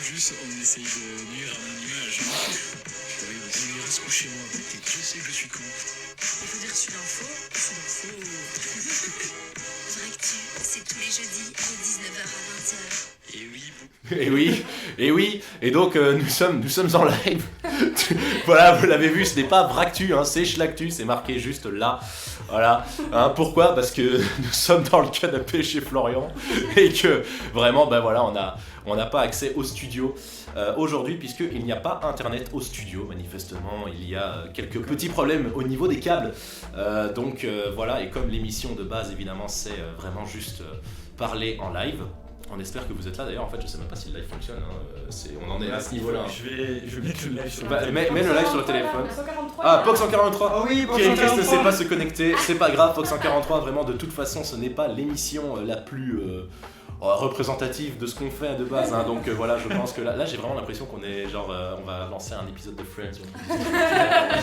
juste on essaye de nuire à mon image. On ira se coucher moi. Je sais que je suis con. Il faut dire sur l'info. Vractu, c'est tous les jeudis de 19h à 20h. Et oui, Et oui, et donc nous sommes en live. Voilà, vous l'avez vu, ce n'est pas Vractu, hein, c'est Schlactu, c'est marqué juste là. Voilà. Hein, pourquoi ? Parce que nous sommes dans le canapé chez Florian et que vraiment, ben voilà, on n'a pas accès au studio aujourd'hui puisqu'il n'y a pas internet au studio. Manifestement, il y a quelques petits problèmes au niveau des câbles. Donc voilà, et comme l'émission de base, évidemment, c'est vraiment juste parler en live. On espère que vous êtes là d'ailleurs, en fait je sais même pas si le live fonctionne, hein. On en est à ce niveau-là. Je vais mettre le live sur le téléphone. Mets le live sur le téléphone. 143, Ah, POC 143. Ah oui, POC Chris ne 143. sait pas se connecter, c'est pas grave, POC 143, vraiment de toute façon ce n'est pas l'émission la plus représentative de ce qu'on fait de base, hein. Donc voilà, je pense que là j'ai vraiment l'impression qu'on est genre, on va lancer un épisode de Friends.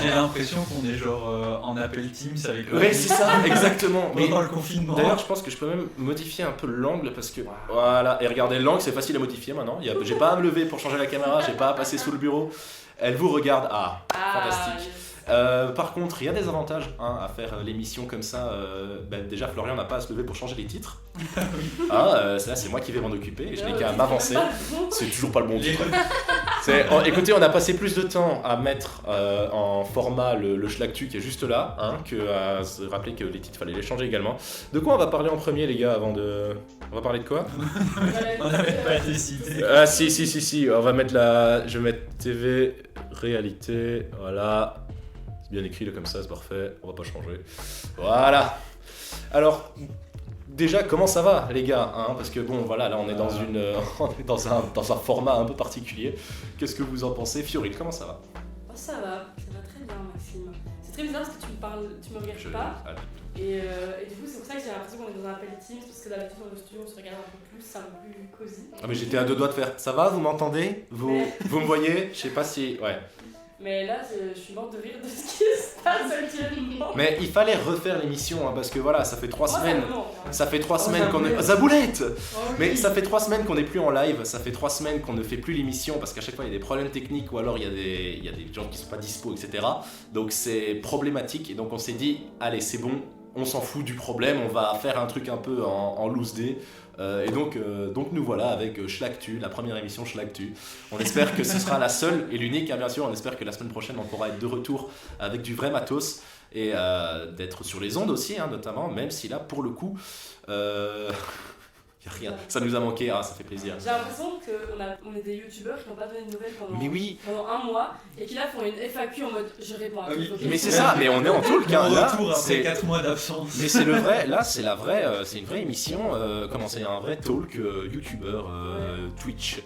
J'ai l'impression qu'on est genre en appel Teams avec le. Oui, c'est ça, exactement. Mais Pendant le confinement. d'ailleurs, je pense que je peux même modifier un peu l'angle parce que voilà, et regardez, l'angle c'est facile à modifier maintenant. J'ai pas à me lever pour changer la caméra, j'ai pas à passer sous le bureau. Elle vous regarde, fantastique. Par contre, il y a des avantages à faire l'émission comme ça. Déjà, Florian n'a pas à se lever pour changer les titres. Ça, c'est moi qui vais m'en occuper et je n'ai qu'à m'avancer. C'est toujours pas le bon titre. Écoutez, on a passé plus de temps à mettre en format le Schlactu qui est juste là, que à se rappeler que les titres, fallait les changer également. De quoi on va parler en premier, les gars, avant de... On va parler de quoi ? On n'avait pas décidé. Ah si, on va mettre je vais mettre TV, réalité, voilà. Bien écrit là comme ça, c'est parfait, on va pas changer. Voilà. Alors, déjà, comment ça va les gars, parce que bon, voilà, là on est dans un format un peu particulier. Qu'est-ce que vous en pensez, Fioril, comment ça va ? Oh, ça va très bien, Maxime. C'est très bizarre parce que tu me regardes pas. Et du coup, c'est pour ça que j'ai l'impression qu'on est dans un appel Teams, parce que d'habitude dans le studio on se regarde un peu plus, c'est un peu plus cosy. Ah mais j'étais à deux doigts de faire. Ça va, vous m'entendez ? Vous me voyez ? Je sais pas si... Ouais. Mais là, je suis morte de rire de ce qui se passe actuellement. Mais il fallait refaire l'émission, parce que voilà, ça fait 3 semaines. Ça fait 3 semaines qu'on est... Zaboulette ! Mais ça fait 3 semaines qu'on n'est plus en live, ça fait 3 semaines qu'on ne fait plus l'émission parce qu'à chaque fois il y a des problèmes techniques ou alors il y a des gens qui sont pas dispo, etc. Donc c'est problématique et donc on s'est dit, allez c'est bon, on s'en fout du problème, on va faire un truc un peu en loose day. Et donc nous voilà avec Schlactu, la première émission Schlactu. On espère que ce sera la seule et l'unique, bien sûr. On espère que la semaine prochaine on pourra être de retour avec du vrai matos et d'être sur les ondes aussi, notamment, même si là pour le coup y a rien, ça nous a manqué, ça fait plaisir. J'ai l'impression qu'on est des youtubeurs qui n'ont pas donné de nouvelles pendant un mois et qui là font une FAQ en mode je réponds à tout. Mais c'est ça, mais on est en talk, Là, là, retour après 4 mois d'absence. Mais c'est le vrai, là c'est la vraie, c'est une vraie émission, c'est un vrai talk youtubeur, Twitch.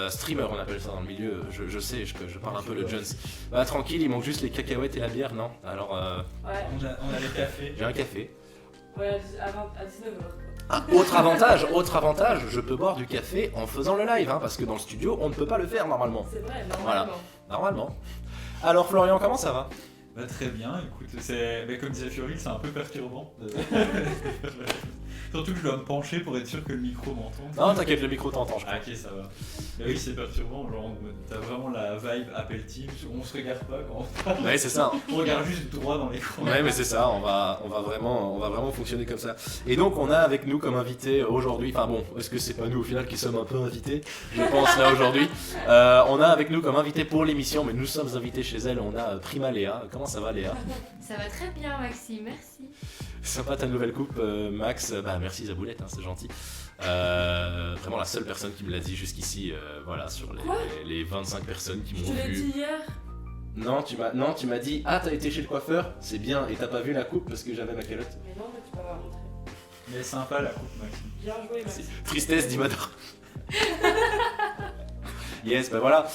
Streamer on appelle ça dans le milieu, je sais, je parle un peu le Jones. Bah tranquille, il manque juste les cacahuètes et la bière, non ? Alors On a les cafés. j'ai un café. Ouais, à 19h. Autre avantage, je peux boire du café en faisant le live, parce que dans le studio on ne peut pas le faire normalement. C'est vrai, Normalement. Alors Florian, comment ça va ? Bah, très bien, écoute, comme disait Fioril, c'est un peu perturbant. Surtout que je dois me pencher pour être sûr que le micro m'entende. Non, t'inquiète, le micro t'entend, je crois. Ok, ça va. Mais oui, c'est perturbant, genre t'as vraiment la vibe Apple Teams où on se regarde pas quand on parle. Ouais, c'est ça. On regarde juste droit dans l'écran. Ouais, mais c'est ça, on va vraiment fonctionner comme ça. Et donc on a avec nous comme invité aujourd'hui, est-ce que c'est pas nous au final qui sommes un peu invités ? Je pense là aujourd'hui. On a avec nous comme invité pour l'émission, mais nous sommes invités chez elle, on a Prima Léa. Comment ça va Léa ? Ça va très bien Maxime, merci. Sympa ta nouvelle coupe, Max. Merci Zaboulette, c'est gentil. Vraiment la seule personne qui me l'a dit jusqu'ici, sur les 25 personnes qui m'ont Je te l'ai vu. dit hier. Non, tu m'as dit t'as été chez le coiffeur, c'est bien, et t'as pas vu la coupe parce que j'avais ma calotte. Mais non, mais tu peux pas montrer. Mais sympa la coupe, Maxime. Bien joué, Maxime. Tristesse d'Imador. Yes, voilà.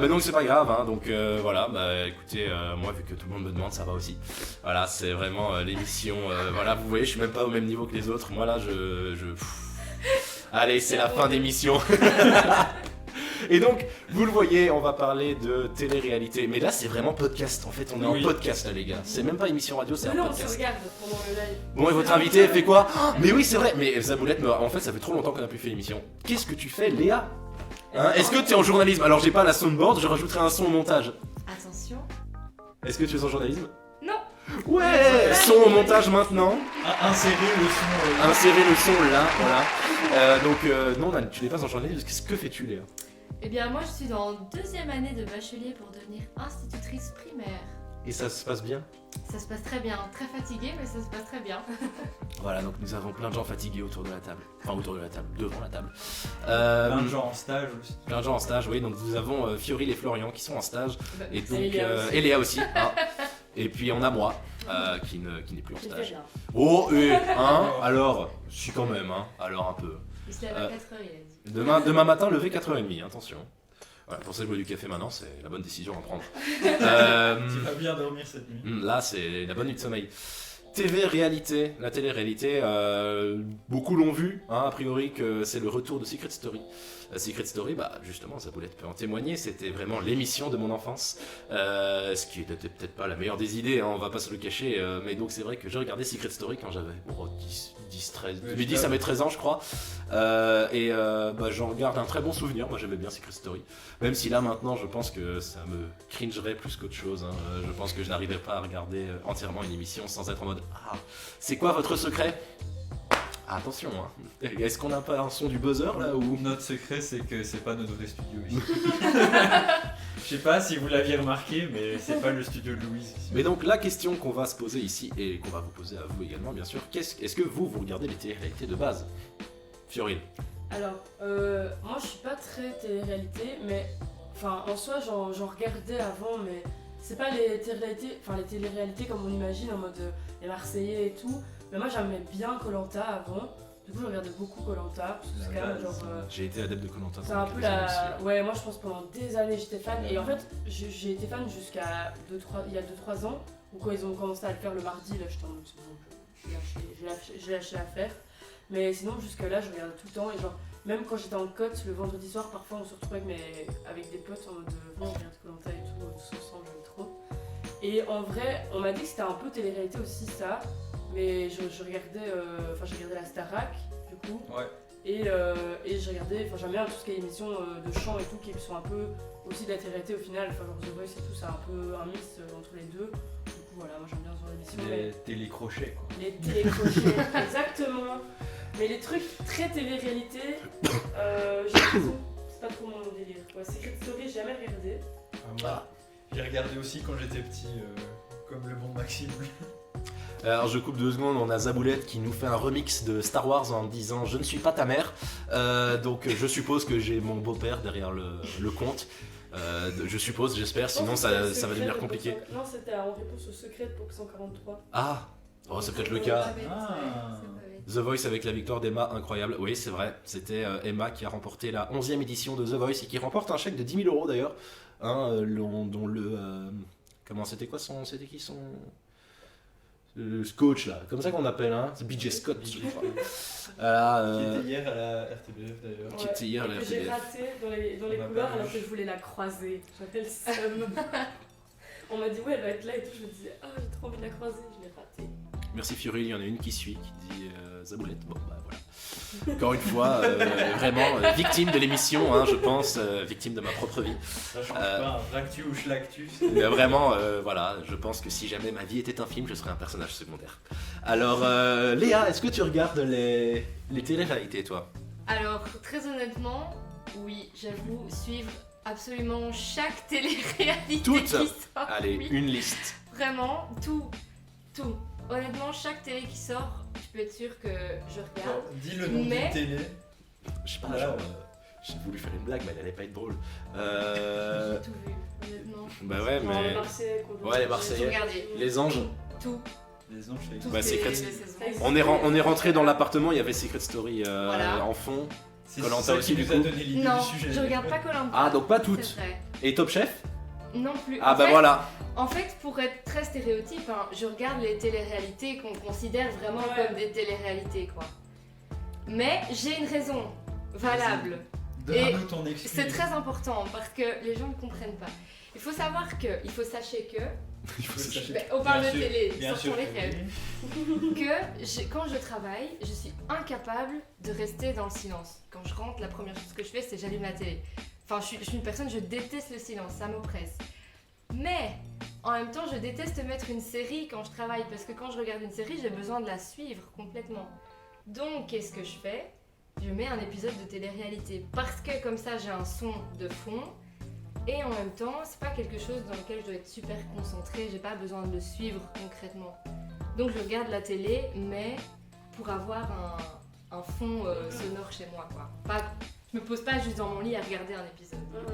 Donc c'est pas grave, donc écoutez, moi vu que tout le monde me demande, ça va aussi. Voilà, c'est vraiment l'émission, vous voyez, je suis même pas au même niveau que les autres, moi là Allez, c'est la fin d'émission. Et donc, vous le voyez, on va parler de télé-réalité, mais là c'est vraiment podcast, en fait on est en podcast là les gars, c'est même pas émission radio, c'est un Non, on podcast. se regarde pendant le live. Bon, et votre invité elle fait quoi ? Mais oui c'est vrai, mais Zaboulette, en fait ça fait trop longtemps qu'on a plus fait l'émission. Qu'est-ce que tu fais Léa ? Hein, est-ce que tu es en journalisme? Alors j'ai pas la soundboard, je rajouterai un son au montage. Attention. Est-ce que tu es en journalisme? Non. Ouais, son au montage maintenant. Insérer le son. Insérer le son là, voilà. Non, Nan, tu n'es pas en journalisme. Que fais-tu, Léa? Eh bien, moi, je suis en 2e année de bachelier pour devenir institutrice primaire. Et ça se passe bien? Ça se passe très bien. Très fatiguée, mais ça se passe très bien. Voilà, donc nous avons plein de gens fatigués autour de la table. Enfin, autour de la table, devant la table. Plein de gens en stage aussi. Plein de gens en stage, oui. Donc nous avons Fioril et Florian qui sont en stage. Et donc, Et Léa aussi. Hein. Et puis on a moi, qui n'est plus en J'ai fait stage. bien. Oh, hein? Alors, si quand même, hein. Alors un peu. Il se lève à 4h, il a dit. Demain matin, lever 4h30, attention. Voilà, pour ça je bois du café maintenant, c'est la bonne décision à prendre. Tu vas bien dormir cette nuit. Là, c'est la bonne nuit de sommeil. TV réalité, la télé-réalité, beaucoup l'ont vu, hein, a priori que c'est le retour de Secret Story. Secret Story, bah justement, Zaboulette peut en témoigner, c'était vraiment l'émission de mon enfance, ce qui n'était peut-être pas la meilleure des idées, hein, on va pas se le cacher, mais donc c'est vrai que j'ai regardé Secret Story quand j'avais 10, 13, 2010 à mes 13 ans je crois, j'en garde un très bon souvenir, moi j'aimais bien Secret Story, même si là maintenant je pense que ça me cringerait plus qu'autre chose, hein. Je pense que je n'arriverais pas à regarder entièrement une émission sans être en mode « Ah, c'est quoi votre secret ?» Attention, hein. Est-ce qu'on n'a pas un son du buzzer là ou... Notre secret, c'est que c'est pas notre vrai studio ici. Je sais pas si vous l'aviez remarqué, mais c'est pas le studio de Louise ici. Mais donc la question qu'on va se poser ici et qu'on va vous poser à vous également bien sûr, est-ce que vous regardez les télé-réalités de base? Fiorine. Alors, moi je suis pas très télé-réalité, mais enfin en soi j'en regardais avant, mais c'est pas les télé-réalités comme on imagine en mode les Marseillais et tout. Mais moi j'aimais bien Koh-Lanta avant, du coup je regardais beaucoup Koh-Lanta, parce que c'est quand même genre... J'ai été adepte de Koh-Lanta. c'est un peu la... Ouais, moi je pense pendant des années j'étais fan, et en fait j'ai été fan jusqu'à il y a 2-3 ans, où quand ils ont commencé à le faire le mardi, là j'étais en mode c'est bon, j'ai lâché l'affaire. Mais sinon jusque là je regardais tout le temps, et genre même quand j'étais en cote le vendredi soir, parfois on se retrouvait avec des potes en mode viens on regarde Koh-Lanta et tout, tous ensemble, j'aime trop. Et en vrai on m'a dit que c'était un peu télé-réalité aussi ça. Mais j'ai regardé la Starac du coup, Ouais. et j'ai regardé, j'aime bien tout ce qui est émissions de chant et tout qui sont un peu aussi de la télé-réalité au final, enfin genre The Voice et tout, c'est un peu un mix entre les deux. Du coup voilà, moi j'aime bien ce genre d'émission. Les télécrochets quoi. Les télécrochets, exactement. Mais les trucs très télé-réalité, j'ai l'impression que c'est pas trop mon délire. Ouais, Secret Story, j'ai jamais regardé. Moi, j'ai regardé aussi quand j'étais petit, comme le bon Maxime. Alors je coupe 2 secondes, on a Zaboulette qui nous fait un remix de Star Wars en disant « Je ne suis pas ta mère ». Donc je suppose que j'ai mon beau-père derrière le compte. Je suppose, j'espère, sinon ça va devenir compliqué. Non, c'était en réponse au secret de Pop 143. Ah, oh, c'est peut-être le cas. Ah. The Voice avec la victoire d'Emma, incroyable. Oui, c'est vrai, c'était Emma qui a remporté la 11e édition de The Voice et qui remporte un chèque de 10 000 € d'ailleurs. Hein, dont le... comment c'était quoi son... C'était qui son... Le coach là, comme ça qu'on appelle, hein, c'est BJ Scott. Qui était hier à la RTBF d'ailleurs. Qui était hier à la J'ai RTBF. raté dans les On a couloirs pas alors vu. que je voulais la croiser. J'avais le seum. On m'a dit ouais elle va être là et tout, je me disais ah j'ai trop envie de la croiser, je l'ai raté. Merci Fioril, il y en a une qui suit, qui dit Zaboulette. Bon bah voilà. Encore une fois, vraiment victime de l'émission, hein, je pense, victime de ma propre vie. Ça change pas, un Ractu ou Schlactus. Mais vraiment, voilà, je pense que si jamais ma vie était un film, je serais un personnage secondaire. Alors, Léa, est-ce que tu regardes les télé-réalités, toi? Alors, très honnêtement, oui, j'avoue suivre absolument chaque télé-réalité Toutes. qui sort. Allez, Oui. une liste. Vraiment, tout. Honnêtement, chaque télé qui sort, tu peux être sûr que je regarde. Dis le nom Mais- d'une télé. Je sais pas, Voilà. genre, j'ai voulu faire une blague, mais elle allait pas être drôle. J'ai tout vu, honnêtement. Bah ouais, Non, mais... les Marseillais quoi. Ouais, les J'ai Marseillais. tout regardé. Les anges. Tout. Les anges avec Toutes Bah, les Secret- saisons. On est rentré dans l'appartement, il y avait Secret Story Voilà. en fond. C'est Koh-Lanta ça aussi, qui du nous a coup. donné l'idée Non, du sujet. je regarde pas Koh-Lanta. Ah, donc pas C'est toutes. vrai. Et Top Chef? Non plus. Ah En bah fait, voilà. En fait, pour être très stéréotype, hein, je regarde les téléréalités qu'on considère vraiment Ouais. comme des téléréalités, quoi. Mais j'ai une raison valable. Donne-nous ton excuse. C'est très important parce que les gens ne comprennent pas. Il faut savoir que, il faut sachez que Il faut s'acheter. Mais on parle Bien de sûr, télé, bien sortons sûr les que rêves. Quand je travaille, je suis incapable de rester dans le silence. Quand je rentre, la première chose que je fais, c'est j'allume la télé. Enfin, je suis une personne, je déteste le silence, ça m'oppresse. Mais en même temps, je déteste mettre une série quand je travaille parce que quand je regarde une série, j'ai besoin de la suivre complètement. Donc, qu'est-ce que je fais ? Je mets un épisode de télé-réalité parce que comme ça, j'ai un son de fond. Et en même temps, c'est pas quelque chose dans lequel je dois être super concentrée, j'ai pas besoin de le suivre concrètement. Donc je regarde la télé, mais pour avoir un fond sonore chez moi, quoi. Je me pose pas juste dans mon lit à regarder un épisode. Voilà.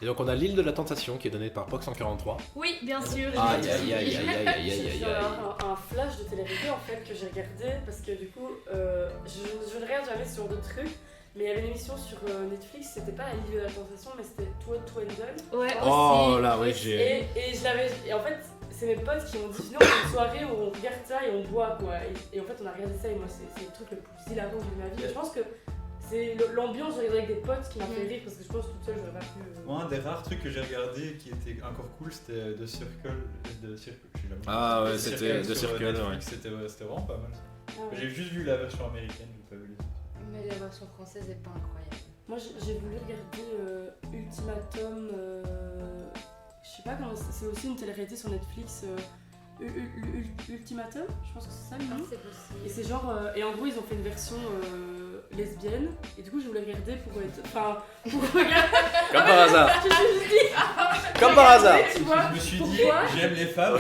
Et donc on a l'île de la tentation qui est donnée par POC 143. Oui, bien sûr. Aïe aïe aïe aïe aïe aïe aïe aïe. J'ai un flash de télé-réalité en fait que j'ai regardé parce que du coup je ne regarde jamais ce genre de trucs, mais il y avait une émission sur Netflix, c'était pas l'île de la tentation mais c'était Twendle. Ouais, Oh aussi. là ouais j'ai... Et je l'avais, et en fait c'est mes potes qui m'ont dit non, c'est une soirée où on regarde ça et on boit quoi. Et en fait on a regardé ça et moi c'est le truc le plus hilarant que j'ai vu de ma vie. Et je pense que c'est l'ambiance, je regardais avec des potes qui m'a fait rire parce que je pense que toute seule j'aurais pas pu. Moi, un des rares trucs que j'ai regardé qui était encore cool, c'était The Circle. Je sais jamais. Ah ouais, The c'était sur The Circle, Netflix, C'était vraiment pas mal. Ah ouais. J'ai juste vu la version américaine, j'ai pas vu les autres. Mais la version française est pas incroyable. Moi j'ai voulu regarder Ultimatum, je sais pas comment c'est aussi une télé-réalité sur Netflix. Ultimatum, je pense que c'est ça le nom. C'est possible. Et c'est genre, et en gros ils ont fait une version lesbienne, et du coup je voulais regarder pour être. Enfin, pour regarder. Comme par hasard. Je me suis dit, Comme par hasard. tu vois, Je me suis dit, pourquoi j'aime les femmes.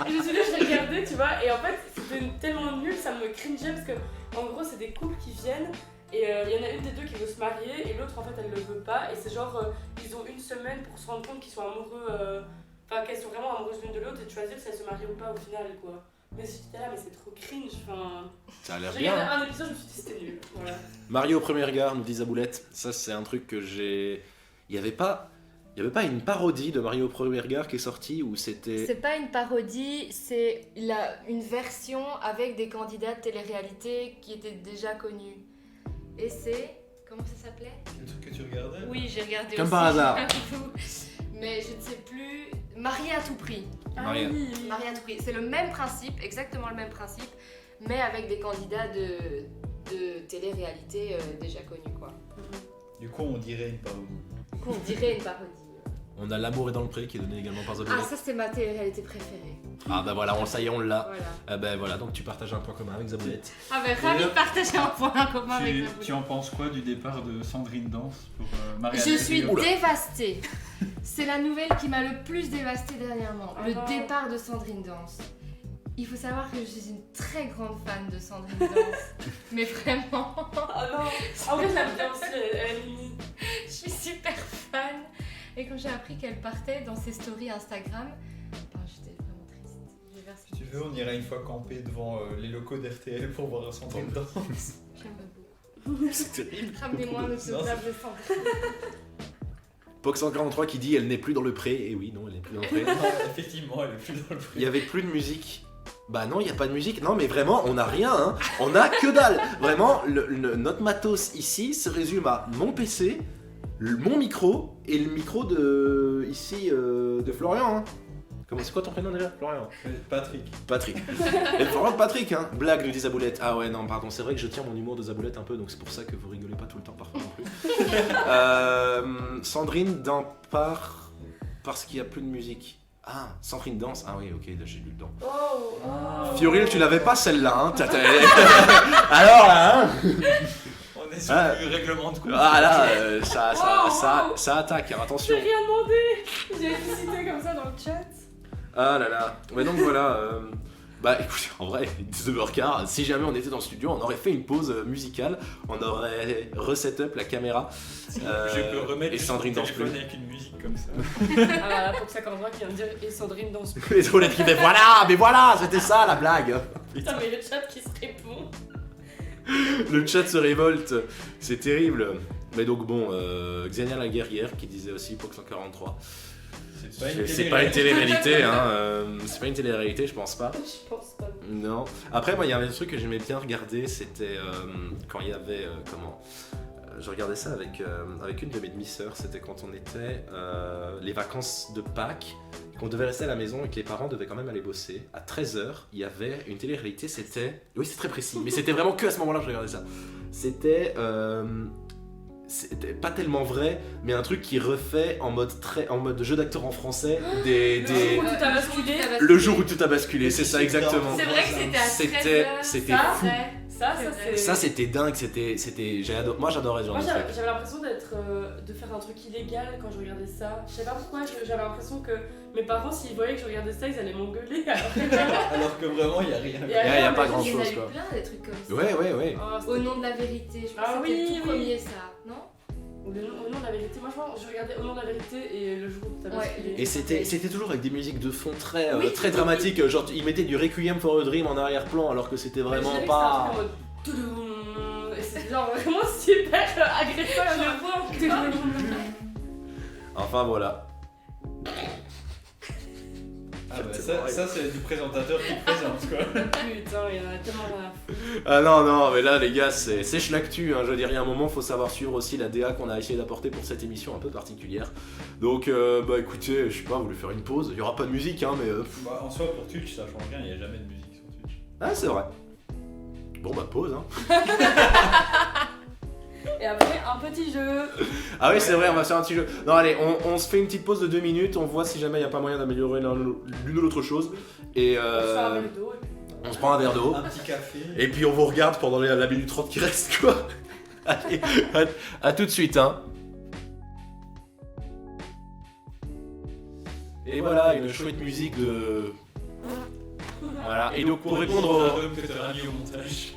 Et je me suis dit, je vais regarder, tu vois, et en fait c'était tellement nul, ça me cringeait parce que en gros c'est des couples qui viennent. Et il y en a une des deux qui veut se marier et l'autre en fait elle le veut pas. Et c'est genre, ils ont une semaine pour se rendre compte qu'ils sont amoureux, enfin qu'elles sont vraiment amoureuses l'une de l'autre et de choisir si elles se marient ou pas au final quoi. Mais j'étais là, mais c'est trop cringe, enfin. Ça a l'air J'ai bien. regardé un épisode, je me suis dit c'était nul. Voilà. Mario au premier regard, nous dit Zaboulette. Ça c'est un truc que j'ai... Il y avait pas une parodie de Mario au premier regard qui est sortie où c'était... C'est pas une parodie, c'est une version avec des candidats de télé-réalité qui étaient déjà connus. Et c'est... Comment ça s'appelait ? Le truc que tu regardais. Oui, j'ai regardé Comme aussi. par hasard. Mais je ne sais plus... Marié à tout prix. Ah Maria. oui, oui. Marié à tout prix. C'est le même principe, exactement le même principe, mais avec des candidats de télé-réalité déjà connus, quoi. Du coup, on dirait une parodie. On dirait une parodie. On a L'amour est dans le pré qui est donné également par Ah, Zaboulette. ça c'est ma télé-réalité préférée. Ah bah voilà, ça y est, on l'a. Voilà. Ah bah voilà, donc tu partages un point commun avec Zaboulette. Ah ben, ravi de partager un point en commun avec vous. Tu en penses quoi du départ de Sandrine Danse pour Marianne Je suis Rio? dévastée. C'est la nouvelle qui m'a le plus dévastée dernièrement. Ah Le non. départ de Sandrine Danse. Il faut savoir que je suis une très grande fan de Sandrine Danse. Mais vraiment, Ah non. En vrai, je l'aime bien aussi, elle est mimi. je suis super fan. Et quand j'ai appris qu'elle partait dans ses stories Instagram, j'étais vraiment triste. J'ai versé Si tu veux, on ira une fois camper devant les locaux d'RTL pour voir Sandrine Danse. J'aime pas beaucoup. C'est terrible. Ramenez-moi un autographe de Sandrine. Pox 143 qui dit elle n'est plus dans le pré. Et oui, non, elle n'est plus dans le pré. Effectivement, elle est plus dans le prix. Il y avait plus de musique. Bah non, il n'y a pas de musique. Non, mais vraiment, on n'a rien. Hein. On a que dalle. Vraiment, notre matos ici se résume à mon PC, mon micro et le micro de ici de Florian. Hein. C'est quoi ton prénom déjà, Florian? Patrick. Patrick. Et Florian de Patrick, hein. Blague, nous dit Zaboulette. Ah ouais, non, pardon, c'est vrai que je tiens mon humour de Zaboulette un peu, donc c'est pour ça que vous rigolez pas tout le temps parfois non plus. Sandrine dans part parce qu'il n'y a plus de musique. Ah, Sandrine danse. Ah oui, ok, j'ai lu dedans. Oh. Fioril, tu l'avais pas celle-là, hein. Alors là, hein. On est sur Ah. le règlement de compte. Ah là, ça attaque, hein, attention. J'ai rien demandé. J'ai été citée comme ça dans le chat. Ah là là. Ouais, donc voilà. Bah écoute, en vrai, 19h15, si jamais on était dans le studio, on aurait fait une pause musicale, on aurait reset-up la caméra. Je peux remettre et Sandrine mon danse téléphone plus. avec une musique comme ça. Ah voilà, pour que ça commence qui vient de dire et Sandrine danse plus. Les toilettes qui fait mais voilà, c'était ça la blague. Putain, mais le chat qui se répond. Le chat se révolte, c'est terrible. Mais donc bon, Xenia la guerrière qui disait aussi Pox 143. C'est pas une télé-réalité, hein. C'est pas une télé-réalité, je pense pas. Je pense pas. Non. Après, moi, il y avait un truc que j'aimais bien regarder, c'était quand il y avait je regardais ça avec une de mes demi-sœurs, c'était quand on était les vacances de Pâques, qu'on devait rester à la maison et que les parents devaient quand même aller bosser. À 13h, il y avait une télé-réalité, c'était... Oui, c'est très précis, mais c'était vraiment que à ce moment-là que je regardais ça. C'était pas tellement vrai, mais un truc qui refait en mode jeu d'acteur en français des... Où tout a basculé. Le jour où tout a basculé, c'est ça exactement. C'est vrai que c'était à 13h. C'était Ça, fou. c'est... Ça c'était dingue, moi j'adorais ce genre Moi de truc. j'avais l'impression de faire un truc illégal quand je regardais ça. Je sais pas pourquoi, j'avais l'impression que mes parents, s'ils voyaient que je regardais ça, ils allaient m'engueuler. Alors que vraiment, il n'y a rien. Il y a pas grand Il y en a chose, eu quoi. plein des trucs comme ça. Ouais. Au nom de la vérité, je pense Ah que c'était oui, le tout oui. premier ça, non? Au nom de la vérité, moi je regardais Au nom de la vérité et le jour où tout a Ouais. basculé. Et c'était toujours avec des musiques de fond très, Oui. très dramatiques, genre ils mettaient du Requiem for a Dream en arrière-plan alors que c'était vraiment Je dirais que pas... c'était un truc en mode toudoum. Et c'est genre vraiment super agressant à chaque fois. Enfin voilà. Ah bah ça c'est du présentateur qui présente quoi. Putain, il y en a tellement rien à foutre. Ah non, mais là les gars, c'est l'actu, hein. Je veux dire, il y a un moment, faut savoir suivre aussi la DA qu'on a essayé d'apporter pour cette émission un peu particulière. Donc bah écoutez, je sais pas, vous voulez faire une pause, il y aura pas de musique hein, mais... Bah, en soi pour Twitch ça change rien, il n'y a jamais de musique sur Twitch. Ah c'est vrai. Bon bah pause hein. Et après, un petit jeu. Ah oui c'est vrai, on va faire un petit jeu. Non allez, on se fait une petite pause de 2 minutes, on voit si jamais il n'y a pas moyen d'améliorer l'une ou l'autre chose. Et On se fait un verre d'eau et puis... on se prend un verre d'eau. Un petit café. Et puis on vous regarde pendant la minute 30 qui reste quoi. Allez, à tout de suite hein. Et voilà, une chouette musique de... Voilà, et donc pour répondre au... que t'auras mis au montage.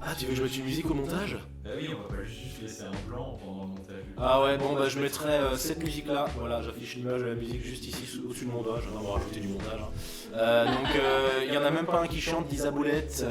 Ah tu veux que je mette une musique au montage? Bah oui, on va pas juste laisser un blanc pendant le montage. Ah ouais, bon bah je mettrai cette musique là, voilà, j'affiche l'image de la musique juste ici au-dessus de mon doigt, j'en ai rajouté du montage. Donc il y en a même pas un qui chante, Lisa Boulette,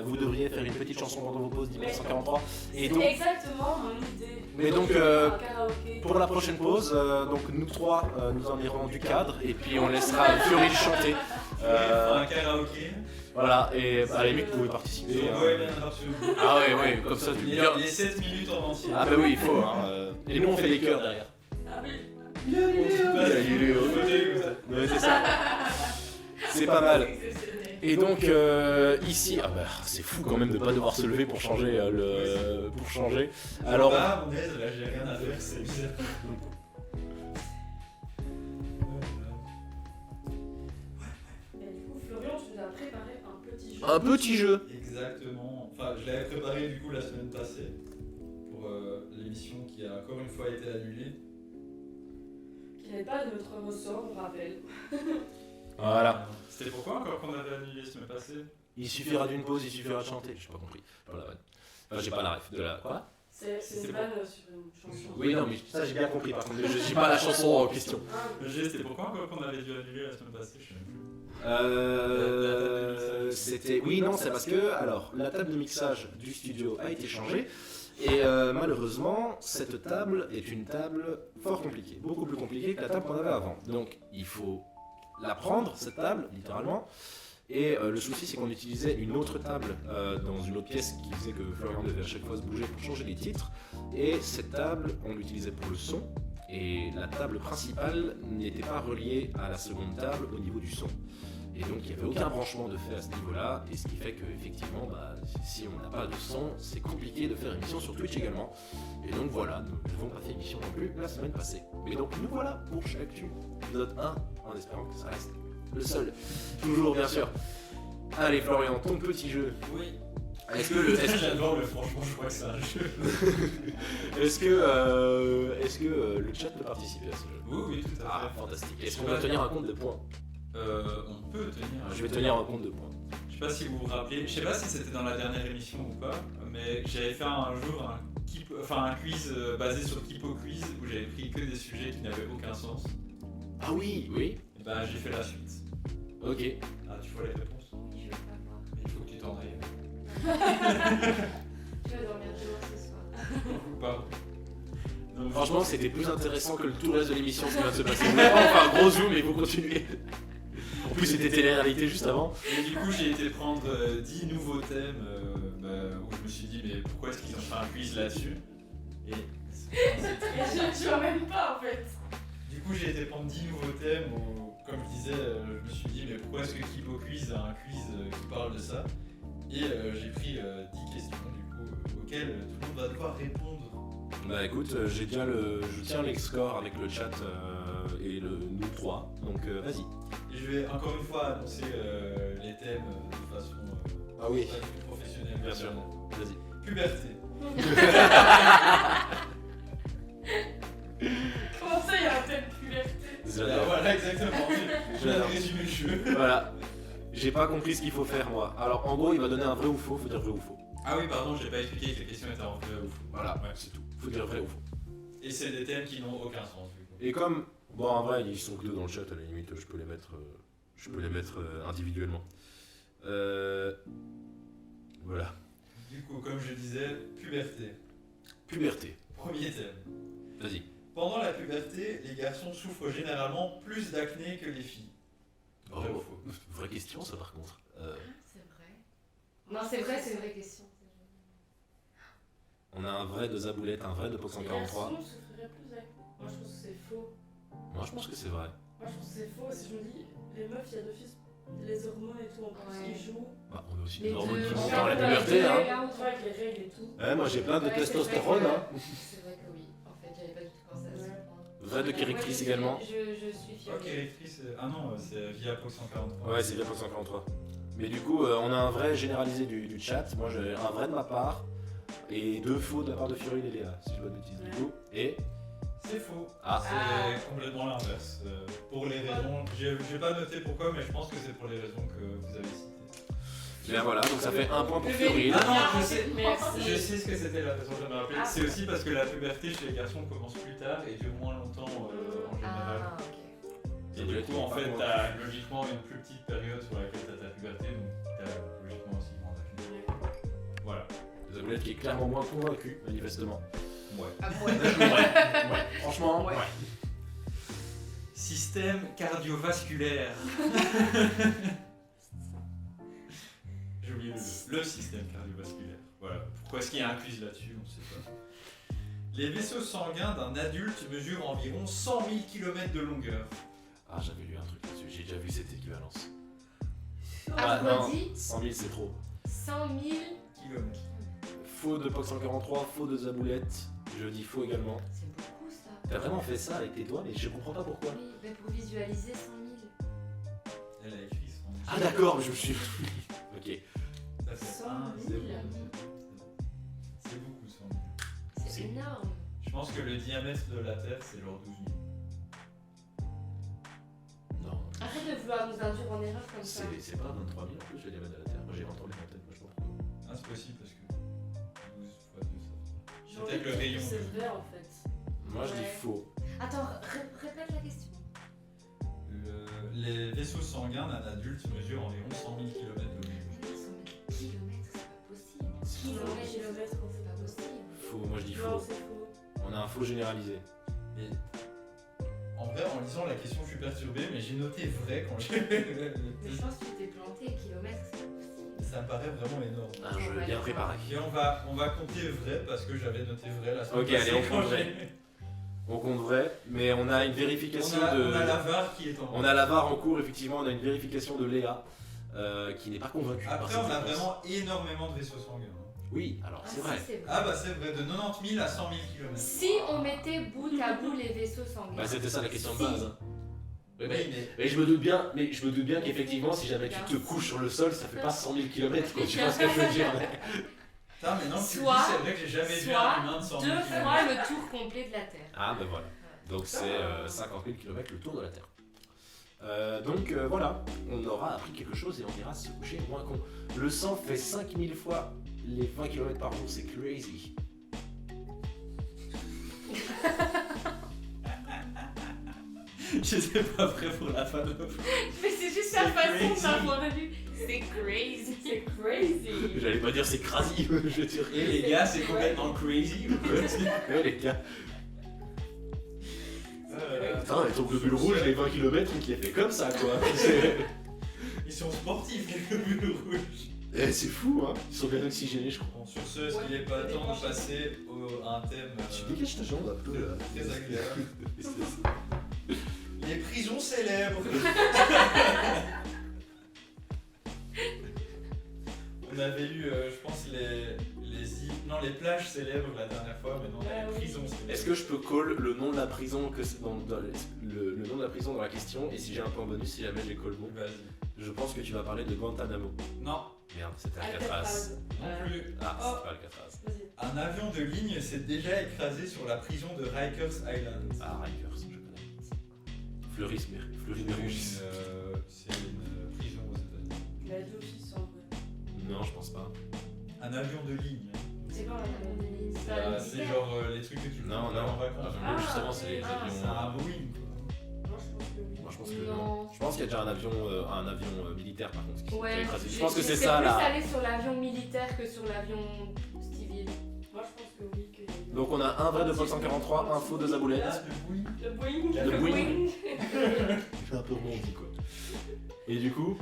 vous devriez faire une petite chanson pendant vos pauses, 1943. Et donc, C'est exactement mon idée. Mais donc, Un karaoké. pour la prochaine pause, donc nous trois, nous en irons du cadre et puis on laissera Fioril chanter. Un karaoké. Voilà, et à la limite vous pouvez participer. Sur hein. Bohemian Rhapsody. Ah ouais, comme ça tu bien. Les 7 minutes en entier. Ah bah oui, il faut. Hein. Et nous on fait les chœurs derrière. Ah oui. Ouais, c'est ça. C'est pas mal. Et donc ici, ah bah c'est fou quand même de pas devoir se lever pour changer pour changer. Alors Ah, mon aise, là j'ai rien à faire, c'est bizarre. Et du coup, Florian, tu nous as préparé un petit jeu. un petit jeu. Exactement. Enfin, je l'avais préparé du coup la semaine passée pour l'émission qui a encore une fois été annulée. Qui n'est pas de notre ressort, on rappelle. Voilà. C'était pourquoi encore qu'on avait annulé la semaine passée? Il suffira d'une pause, il suffira de chanter. J'ai pas compris. Pas la vanne. Enfin, j'ai pas la ref de la quoi. C'est une vanne sur une chanson. Oui non mais ça j'ai bien compris par contre. Je suis pas la chanson en question. Ah, Le G, c'était pourquoi encore qu'on avait dû annuler la semaine passée? Je sais même plus. C'était oui non c'est parce que alors la table de mixage du studio a été changée et malheureusement cette table est une table fort compliquée, beaucoup plus compliquée que la table qu'on avait avant. Donc il faut la prendre cette table littéralement. Et le souci c'est qu'on utilisait une autre table dans une autre pièce qui faisait que Florian devait à chaque fois se bouger pour changer les titres. Et cette table on l'utilisait pour le son. Et la table principale n'était pas reliée à la seconde table au niveau du son. Et donc il n'y avait aucun branchement de fait à ce niveau-là. Et ce qui fait qu'effectivement, bah, si on n'a pas de son, c'est compliqué de faire émission sur Twitch également. Et donc voilà, nous n'avons pas fait émission non plus la semaine passée. Mais donc nous voilà pour chez Actu, épisode 1, en espérant que ça reste le seul. Toujours bien sûr. Allez Florian, ton petit jeu. Oui. Est-ce que J'adore, mais franchement, je crois que c'est un jeu. est-ce que le chat peut participer à ce jeu? Oui, oui, tout à Ah, fait. fantastique. Est-ce qu'on va tenir un compte de points? On peut tenir. Je vais tenir un compte de points. Je sais pas si vous vous rappelez, je sais pas si c'était dans la dernière émission ou pas, mais j'avais fait un jour un quiz basé sur Kipo Quiz où j'avais pris que des sujets qui n'avaient aucun sens. Ah oui, oui. Et bah j'ai fait la suite. Ok. Ah, tu vois les réponses? Je veux pas voir. Mais il faut que tu t'en ailles. Je vais dormir demain ce soir. Ou pas. Donc, Franchement, c'était plus intéressant que tout le reste de l'émission ce qui vient de se passer. On va faire un gros zoom et vous continuez. En plus, c'était télé-réalité juste avant. Et du coup, j'ai été prendre 10 nouveaux thèmes où je me suis dit, mais pourquoi est-ce qu'ils ont fait un quiz là-dessus? Et Je vois même pas en fait. du coup, j'ai été prendre 10 nouveaux thèmes où, comme je disais, je me suis dit, mais pourquoi est-ce que Kipo Quiz a un quiz qui parle de ça? Et j'ai pris 10 questions, du coup, auxquelles tout le monde va devoir répondre. Bah écoute, je tiens les scores avec le chat et nous trois, donc vas-y. Et je vais encore une fois annoncer les thèmes de façon Ah oui, pas du tout professionnelle. bien sûr, vas-y. Puberté. Comment ça, il y a un thème puberté? J'adore. Voilà, exactement. Je viens de résumer le jeu. Voilà, j'ai pas compris ce qu'il faut faire moi. Alors en gros, il va donner un vrai ou faux, faut dire vrai ou faux. Ah oui, pardon, j'ai pas expliqué que les questions étaient en vrai ou faux. Voilà, ouais, c'est tout. Faut dire vrai ou faux. Et c'est des thèmes qui n'ont aucun sens, du coup. Et comme, bon en vrai, ils sont que deux dans le chat, à la limite, je peux les mettre individuellement. Voilà. Du coup, comme je disais, puberté. Puberté, Premier thème. vas-y. Pendant la puberté, les garçons souffrent généralement plus d'acné que les filles. Vrai ou faux? Vraie question ça par contre. C'est vrai. Non, c'est vrai, c'est une vraie question. On a un vrai de Zaboulette, un vrai de Pox Les 143. garçons souffriraient plus d'acné. Moi je pense que c'est faux. Moi je pense que c'est vrai. Moi je pense que c'est faux parce que je me dis, les meufs, il y a d'office les hormones et tout en plus Ouais. qui jouent. Bah, on a aussi Les des hormones deux, qui on montent a dans la plein puberté. de- Hein. Tu vois, avec les règles et tout. Ouais, moi j'ai plein de Ouais, c'est testostérone. vrai Hein. que- C'est vrai que oui. En fait, j'avais pas du tout pensé à ce Ouais. point. Vrai de Kérictrice également. Je suis fière. Ok, électrice. Ah non, c'est via Pox 143. Ouais, c'est bien Pox 143. Mais du coup, on a un vrai généralisé du chat. Moi j'ai un vrai de ma part. Et deux faux de la part de Fury et Léa, si je dis pas de bêtises du coup. Et. C'est faux. Ah. C'est complètement l'inverse. Pour les raisons. J'ai pas noté pourquoi, mais je pense que c'est pour les raisons que vous avez citées. Bien voilà, donc ça fait un point pour Fury. Ah non, je sais. Merci. Je sais ce que c'était la raison de me rappeler. Ah. C'est aussi parce que la puberté chez les garçons commence plus tard et dure moins longtemps en général. Ah, ok. Et du coup, en fait, t'as logiquement une plus petite période sur laquelle t'as ta puberté, donc t'as logiquement aussi moins d'acné. Voilà. Zaboulette qui est clairement moins convaincu, manifestement. Ouais. Ah, ouais. Ouais, franchement, Ouais. Système cardiovasculaire. J'ai oublié le système cardiovasculaire. Voilà. Pourquoi est-ce qu'il y a un quiz là-dessus? On ne sait pas. Les vaisseaux sanguins d'un adulte mesurent environ 100 000 km de longueur. Ah, j'avais lu un truc là-dessus, j'ai déjà vu cette équivalence. Ah, tu non, m'as dit 100 000 c'est trop. 100 000. Kilomètres. Faux de Pox 143, faux de Zaboulette. Je dis faux également. C'est beaucoup ça. T'as vraiment fait ça avec tes doigts, mais je comprends pas pourquoi. Oui, mais pour visualiser 100 000. Elle a écrit 100 000. Ah d'accord, je me suis. Ok. Ça fait 100 1, 000. 0. C'est beaucoup 100 000. C'est C'est- énorme. Je pense que le diamètre de la Terre, c'est genre 12 000. Non, Arrête de vouloir nous induire en erreur comme ça. c'est pas 23 000 en plus le diamètre de la Terre. Moi j'ai entendu en tête, moi je sais pas pourquoi. Ah, c'est possible parce que 12 fois 2, ça fait. J'ai C'est envie peut-être de le dire que rayon. c'est vrai en fait. Moi je dis Ouais. faux. Attends, répète la question. Les vaisseaux sanguins d'un adulte mesurent environ 100 000 km de longueur. 100 000 kilomètres, c'est pas possible. Kilomètres, Kilomètres, c'est pas possible. Faux, moi je dis Non, faux. c'est faux. On a un faux généralisé. Et en vrai, en lisant la question, je suis perturbé, mais j'ai noté vrai quand j'ai. Mais je pense que tu t'es planté. Kilomètres, c'est pas possible. Ça me paraît vraiment énorme. Un jeu bien préparé. Et on va compter vrai parce que j'avais noté vrai la semaine Ok, allez, passée on compte quand vrai. j'ai- On compte vrai, mais on a une vérification on de. a la VAR qui est en. On a la VAR en cours, effectivement, on a une vérification de Léa qui n'est pas convaincue. par Après, cette on a réponse. vraiment énormément de vaisseaux sanguins. Oui, alors c'est si, vrai. c'est vrai. Ah bah c'est vrai, de 90 000 à 100 000 km. Si on mettait bout à bout les vaisseaux sanguins. Bah c'était ça la question de Si. base. hein. Oui, Mais, mais mais je me doute bien qu'effectivement, si jamais tu te couches sur le sol, ça fait pas 100 000 km, quoi. Tu vois ce que je veux dire? putain, mais non, tu le dis, Soit- c'est vrai que j'ai jamais vu soit un humain de 100 000 2 km. fois le tour complet de la Terre. Ah ben voilà. Donc c'est 50 000 km le tour de la Terre. Donc voilà, on aura appris quelque chose et on ira se coucher moins con. Le sang fait 5000 fois les 20 km par jour, c'est crazy. J'étais pas prêt pour la fin de Mais c'est juste C'est la façon crazy. d'avoir vu. C'est crazy. C'est crazy. J'allais pas dire c'est crazy, je veux dire. Et les gars, c'est complètement crazy ou quoi Ouais les gars. Putain, et ton globule rouge, les 20 km, il te les fait comme ça quoi. C'est- Ils sont sportifs, les globules rouges. Eh, c'est fou, hein. Ils sont bien oxygénés, je crois. Bon, sur ce, est-ce qu'il n'est pas temps de passer à un thème Tu dégages ta jambe un peu là. très agréable? Les prisons célèbres. On avait eu, je pense, les plages célèbres la dernière fois, mais non, on a Ah les oui. prisons célèbres. Est-ce que je peux call le nom de la prison que c'est le nom de la prison dans la question et si j'ai un point bonus si jamais j'ai call bon. Vas-y. Je pense que tu vas parler de Guantanamo. Non, Merde, c'était Alcatraz. non plus. Ah, Oh. c'est pas Alcatraz. Vas-y. Un avion de ligne s'est déjà écrasé sur la prison de Rikers Island. Ah, Rikers, je connais. Fleury-Mérogis. C'est une prison aux États-Unis. Il a d'office en vrai. Non, je pense pas. Un avion de ligne. C'est quoi la ligne? C'est genre les trucs que tu Non, prends en vacances. Avion, justement, c'est les Ah, C'est un avions. Boeing. quoi. Moi je pense que oui. Moi, je pense que Non. non. Je pense qu'il y a déjà un avion militaire par contre qui s'est Ouais, écrasé. Je pense que c'est c'est ça plus là. aller sur l'avion militaire que sur l'avion civil. Moi je pense que oui. Que... Donc on a un vrai de Fox 143, un faux de Zaboulette. Ah, le Boeing. Le Boeing. Le Le Boeing. Il fait un peu rebondi quoi. Et du coup,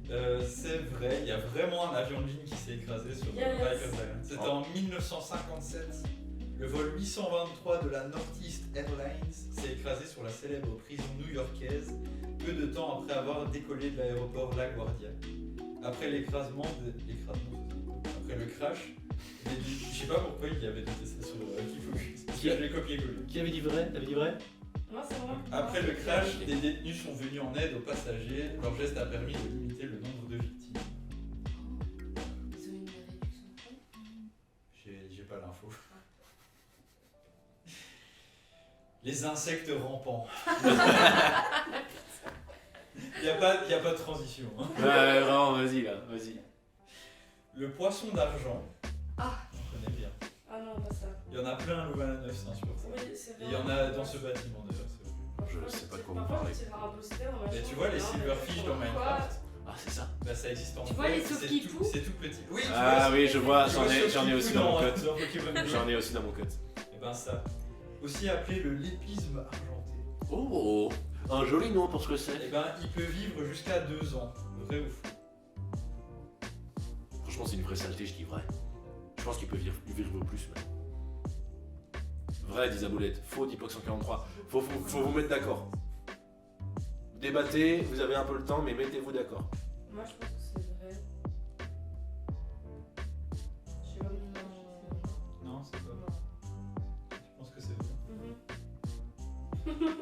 C'est vrai, il y a vraiment un avion de ligne qui s'est écrasé sur Yes. Rikers Island. C'était en 1957. Le vol 823 de la Northeast Airlines s'est écrasé sur la célèbre prison new-yorkaise peu de temps après avoir décollé de l'aéroport LaGuardia. Après après le crash, je sais pas pourquoi il y avait noté ça sur Kifocus. Parce que je l'ai copié-collé. qui avait dit vrai? T'avais dit vrai? Non, c'est vrai. Après le crash, des détenus sont venus en aide aux passagers. Leur geste a permis de limiter le nombre de victimes. Ils ont une réduction de prix. J'ai pas l'info. Les insectes rampants. Il y a pas de transition. Hein. Ouais, vraiment, vas-y là, vas-y. Le poisson d'argent. Ah. On connaît bien. Ah non, pas ça. Il y en a plein à Louvain-la-Neuve, c'est sûr. Oui, c'est Et il y en a dans ce bâtiment d'ailleurs. c'est vrai. Je sais pas de quoi vous Parfois, parlez. je tire un poster, moi, Mais je tu trouve vois que les non, silverfish mais dans pourquoi Minecraft, Ah, c'est ça. bah ça existe en Tu vois les c'est sauve-qui-poux C'est tout petit. Oui, tu Ah vois, oui, je vois, tu vois j'en ai aussi dans mon cut. dans Pokémon Go. J'en ai aussi dans mon cut. Et ben ça. Aussi appelé le lépisme argenté. Oh, un joli nom pour ce que c'est. Et ben il peut vivre jusqu'à 2 ans. Vrai ou faux? Franchement, c'est une vraie saleté, je dis vrai. Je pense qu'il peut vivre plus même. Vrai, dit Zaboulette. Faux, dit Pox 143. Faut vous mettre d'accord. Débattez, vous avez un peu le temps, mais mettez-vous d'accord. Moi, je pense que c'est vrai. Je sais pas. Non, c'est pas vrai. Je pense que c'est vrai. Mhm.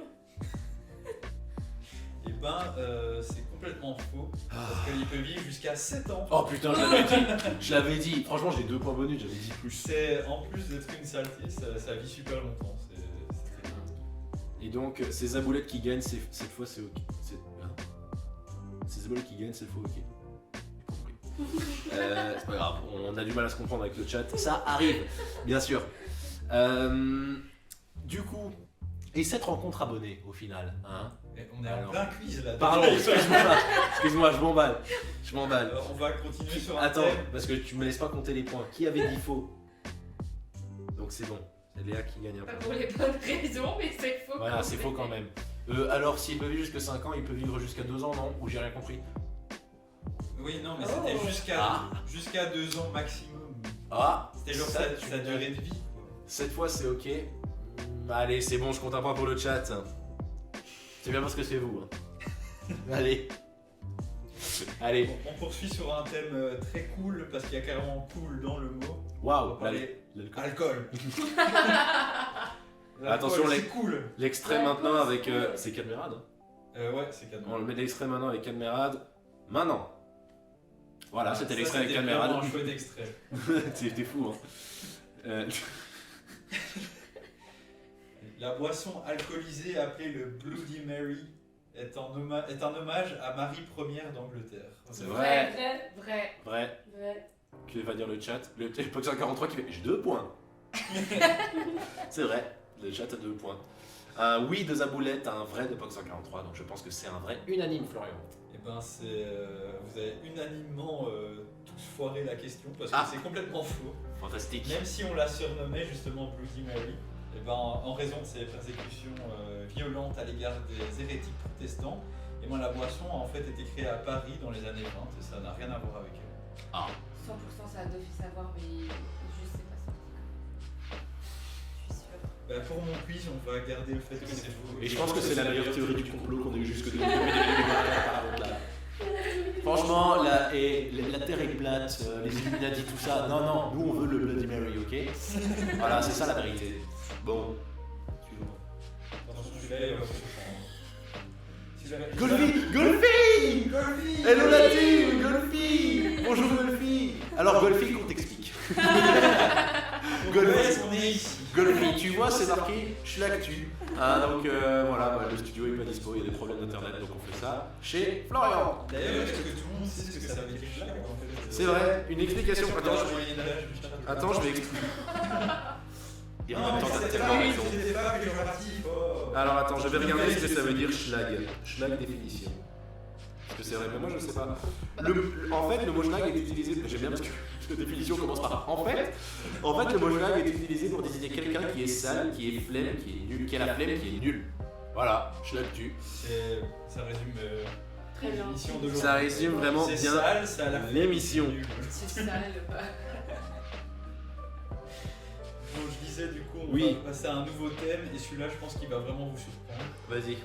Et ben c'est complètement faux. Parce qu'il peut vivre jusqu'à 7 ans. Oh putain, je l'avais dit. Je l'avais dit. Franchement, j'ai 2 points bonus, j'avais dit plus. C'est en plus d'être une saleté, ça vit super longtemps. C'est très bien. Et donc, c'est Zaboulette qui gagne, cette fois c'est ok. C'est Zaboulette qui gagne, cette fois ok. J'ai compris. C'est pas grave, on a du mal à se comprendre avec le chat. Ça arrive, bien sûr. Du coup, et cette rencontre abonnée au final, hein? Mais on est Alors. en plein quiz là. Pardon, excuse-moi, je m'emballe. On va continuer sur un Attends, thème. parce que tu me laisses pas compter les points. Qui avait dit faux? Donc c'est bon, c'est Léa qui gagne un Pas point. pour les bonnes raisons, mais c'est faux. Voilà, c'est faux quand même. Alors, s'il peut vivre jusqu'à 5 ans, il peut vivre jusqu'à 2 ans, non? Ou j'ai rien compris? Oui, non, mais Oh. c'était jusqu'à 2 ans maximum. Ah, C'était genre ça, sa durée de vie. Quoi. cette fois c'est ok. Allez, c'est bon, je compte un point pour le chat. C'est bien parce que c'est vous. Hein. Allez. Allez. On poursuit sur un thème très cool parce qu'il y a carrément cool dans le mot. On va Waouh, parler l'alcool. alcool. Attention, c'est les- cool. L'extrait Ouais, maintenant ouais, avec. c'est C'est Cadmerade. Ouais, c'est cadeau. On le met l'extrait maintenant avec Cadmerade. Maintenant. Voilà, c'était Ça, l'extrait avec c'était Cadmerade. vraiment un chouette extrait. C'était fou, hein. La boisson alcoolisée appelée le Bloody Mary est un hommage à Marie Ier d'Angleterre. C'est vrai. Vrai. Vrai. Vrai. Que va dire le chat? Le Pox 143 qui fait. J'ai 2 points. C'est vrai, le chat a 2 points. Un oui de Zaboulette, un vrai de Pox 143, donc je pense que c'est un vrai unanime, Florian. Et ben vous avez unanimement tous foiré la question parce que Ah. c'est complètement faux. Fantastique. Même si on la surnommait justement Bloody Mary, et ben en raison de ses persécutions violentes à l'égard des hérétiques protestants, et ben la boisson a en fait été créée à Paris dans les années 20 et ça n'a rien à voir avec elle. Ah. 100% ça d'office à voir, mais je sais pas sorti. Je suis sûre. Bah, pour mon quiz, on va garder le fait que c'est faux. Et je pense que c'est la meilleure théorie du complot qu'on ait eu jusque depuis. Franchement, la Terre est plate, les Illuminati, tout ça. Non, nous on veut le Bloody Mary, ok? Voilà, c'est ça la vérité. Bon, suivant. Attention, celui-là, il va se Golfi! Hello la team! Golfi! Bonjour Golfi! Alors Golfi, qu'on t'explique. Golfi, on est ici. Golfi, tu vois, c'est marqué Schlactu. Donc voilà, le studio est pas dispo, il y a des problèmes d'internet, donc on fait ça chez Florian. D'ailleurs, est-ce que tout le monde sait ce que ça veut dire schlag en fait? C'est vrai, une explication. Attends, Attends, je vais expliquer. Et en Non, même mais temps, t'as c'était tellement pas, raison. c'était pas péjoratif. Oh. Alors attends, je vais regarder ce que ça veut dire schlag. Schlag définition. Parce que c'est vrai, mais moi je sais pas. En fait, le mot schlag est utilisé. J'aime bien parce que la définition commence par. En fait, le mot schlag est utilisé pour désigner quelqu'un qui est sale, qui est flemme, qui est nul, qui a la flemme, qui est nul. Voilà, schlag tu. Ça résume Très bien. l'émission d'aujourd'hui. Ça résume vraiment C'est bien sale, ça a la flemme, l'émission. c'est nul. C'est sale, bah. Bon, je disais du coup, on Oui. va passer à un nouveau thème et celui-là, je pense qu'il va vraiment vous surprendre. Vas-y.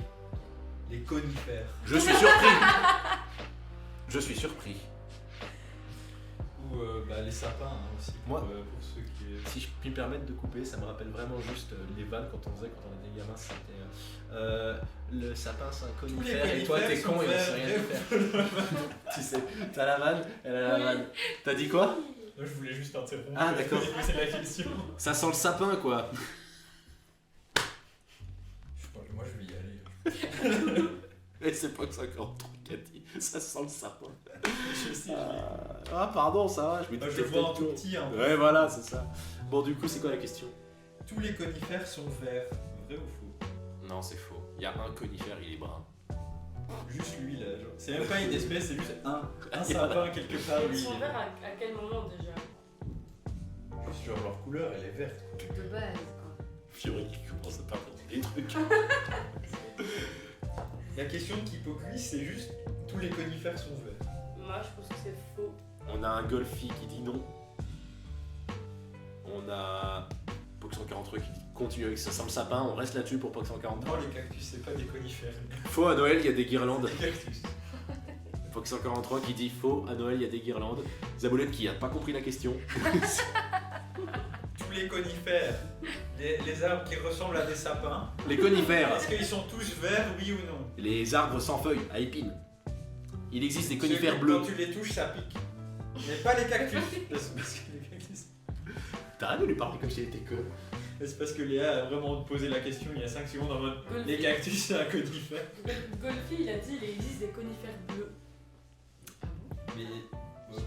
Les conifères. Je suis surpris. Je suis surpris. Ou les sapins aussi. Moi- Pour ceux qui. Si je puis me permettre de couper, ça me rappelle vraiment juste les vannes quand on faisait quand on était gamin. C'était le sapin c'est un conifère et toi t'es con et on sait rien faire. Tu sais, t'as la vanne, elle a la Oui. vanne. T'as dit quoi? Moi, je voulais juste interrompre. Ah, d'accord. C'est la question. Ça sent le sapin quoi. Moi, je vais y aller. Et c'est pas que 53 qui a dit, ça sent le sapin. Je sais. Ah pardon, ça va, je me Moi, dis je vois en tout petit. Hein. Ouais voilà, c'est ça. Bon du coup c'est quoi la question? Tous les conifères sont verts. Vrai ou faux? Non c'est faux. Il y a un conifère, il est brun. Juste lui là. Genre. C'est même pas une espèce, c'est juste un Ah, sapin quelque part. Ils Lui. sont verts à quel moment déjà? Juste genre leur couleur, elle est verte. De base, quoi. Fiori qui commence à parler des trucs. La question de Kipocuis, c'est juste tous les conifères sont verts. Moi je pense que c'est faux. On a un Golfi qui dit non. On a Pox 143 qui dit continue avec ça sent le sapin, on reste là-dessus pour Pox 143. Non, les cactus, c'est pas des conifères. Faux, à Noël il y a des guirlandes. Des cactus. Pox 143 qui dit faux, à Noël il y a des guirlandes. Zaboulette qui a pas compris la question. Tous les conifères, les arbres qui ressemblent à des sapins, Les conifères, est-ce qu'ils sont tous verts, oui ou non? les arbres sans feuilles, à épines. Il existe des Ceux conifères qui, bleus. Quand tu les touches, ça pique. Mais pas les cactus. Parce que les cactus. T'arrêtes de lui parler comme si elle était con. C'est parce que Léa a vraiment posé la question il y a 5 secondes en mode les cactus c'est un conifère. Golfi il a dit il existe des conifères bleus. Mais Je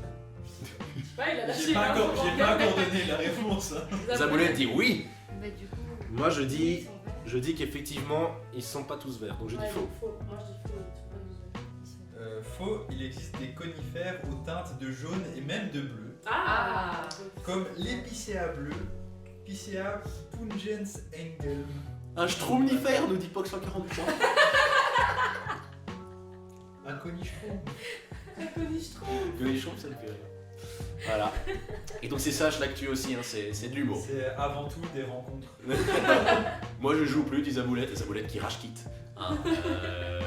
sais pas, il a lâché j'ai pas l'info encore, pour j'ai pas regarder. encore donné la réponse. Hein. Zaboulette dit oui. Bah, du coup. Moi je dis, ils sont verts. je dis qu'effectivement ils sont pas tous verts, donc je dis Ouais, faux. faux. Moi je dis faux, ils sont pas tous verts. Ils sont verts. Faux, il existe des conifères aux teintes de jaune et même de bleu, Ah, comme l'épicéa bleu, Picea pungens engel. Un stromnifère nous dit Pox 143. Un conicheron. un conicheron. Conichon, ça me fait rire. Voilà. Et donc c'est ça, je l'actue aussi, hein, c'est de l'humour. C'est avant tout des rencontres. Moi je joue plus, dit Zaboulette, et Zaboulette qui rage quitte. Hein,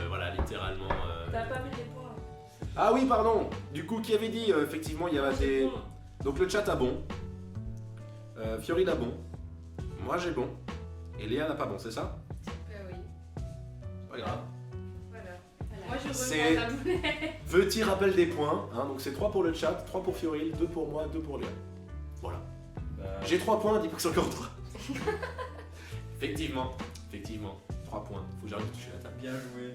voilà, littéralement. T'as pas mis les points. Ah oui, pardon. Du coup, qui avait dit effectivement il y avait des. Donc le chat a bon. Fiori a bon. Moi j'ai bon. Et Léa n'a pas bon, c'est ça? Oui. C'est pas grave. Voilà. Voilà. Moi, je C'est- reviens à la boulette. Petit rappel des points. Hein, donc c'est 3 pour le chat, 3 pour Fiori, 2 pour moi, 2 pour Léa. Voilà. Bah, J'ai 3 points, dit Pox encore 3. Effectivement. 3 points. Faut que j'arrive de toucher la table. bien joué.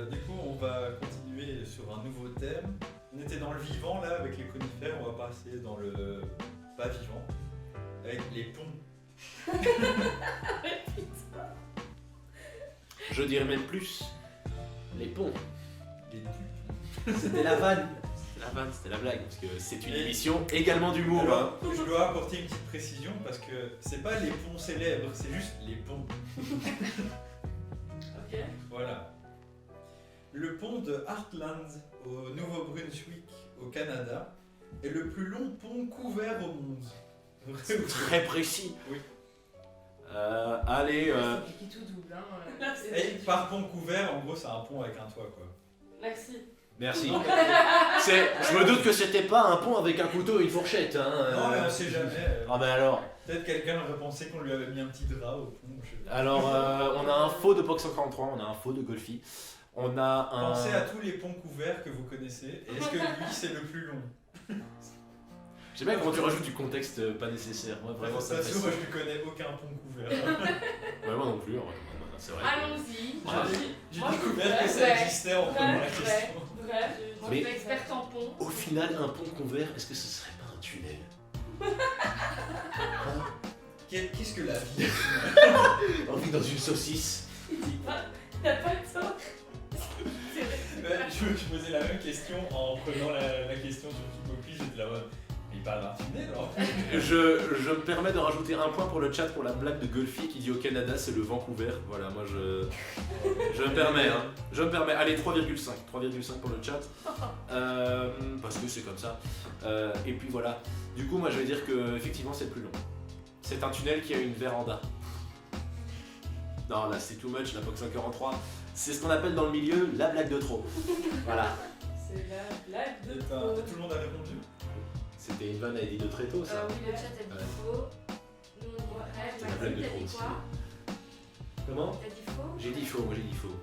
Du coup, on va continuer sur un nouveau thème. On était dans le vivant là avec les conifères, on va passer dans le pas vivant avec les ponts. Je dirais même plus. Les ponts. Les ducs. C'était la vanne. C'était la vanne, c'était la blague. Parce que c'est une émission également d'humour. Hein. Alors, je dois apporter une petite précision parce que c'est pas les ponts célèbres, c'est juste les ponts. Ok. Voilà. Le pont de Heartland au Nouveau-Brunswick au Canada, est le plus long pont couvert au monde. Vrai ou faux? Très précis. Oui. Allez, C'est qui tout double, hein. Merci. Et par pont couvert, en gros, c'est un pont avec un toit, quoi. Merci. merci. Je me doute que c'était pas un pont avec un couteau et une fourchette. Hein. Non, mais on sait jamais. Ah ben alors. Peut-être quelqu'un aurait pensé qu'on lui avait mis un petit drap au pont. Je sais pas. Alors, on a un faux de Box 143, on a un faux de Golfi. On a un. Pensez à tous les ponts couverts que vous connaissez. Et est-ce que lui, c'est le plus long? J'aime bien comment tu rajoutes du contexte pas nécessaire. Moi, vraiment, ça me fait moi, je ne connais aucun pont couvert. Ouais, moi non plus, c'est vrai. Allons-y. J'ai Moi, découvert que ça ouais. existait en prenant la question. Vrai. Moi, Mais- je suis experte en pont. Au final, un pont couvert, est-ce que ce serait pas un tunnel? Qu'est-ce que la vie? On vit dans une saucisse. Il dit pas. T'as pas tort. Je me posais la même question en prenant la question sur Kipopi. J'étais là, ouais, mais il parle d'un tunnel alors. Je me permets de rajouter un point pour le chat pour la blague de Golfi qui dit au Canada c'est le Vancouver. Voilà, moi je me permets. Hein. Je me permets. Allez, 3,5. 3,5 pour le chat. Parce que c'est comme ça. Et puis voilà. Du coup, moi je vais dire que effectivement c'est le plus long. C'est un tunnel qui a une véranda. Non, là c'est too much, la Box 143. C'est ce qu'on appelle dans le milieu la blague de trop. Voilà. C'est la blague de Tout le monde a répondu. C'était une vanne à Eddie de très tôt ça. Oui, le chat a dit faux. Nous, on voit. C'était la blague de T'as trop dit aussi. quoi? Comment? T'as dit faux? J'ai dit faux, moi j'ai dit faux.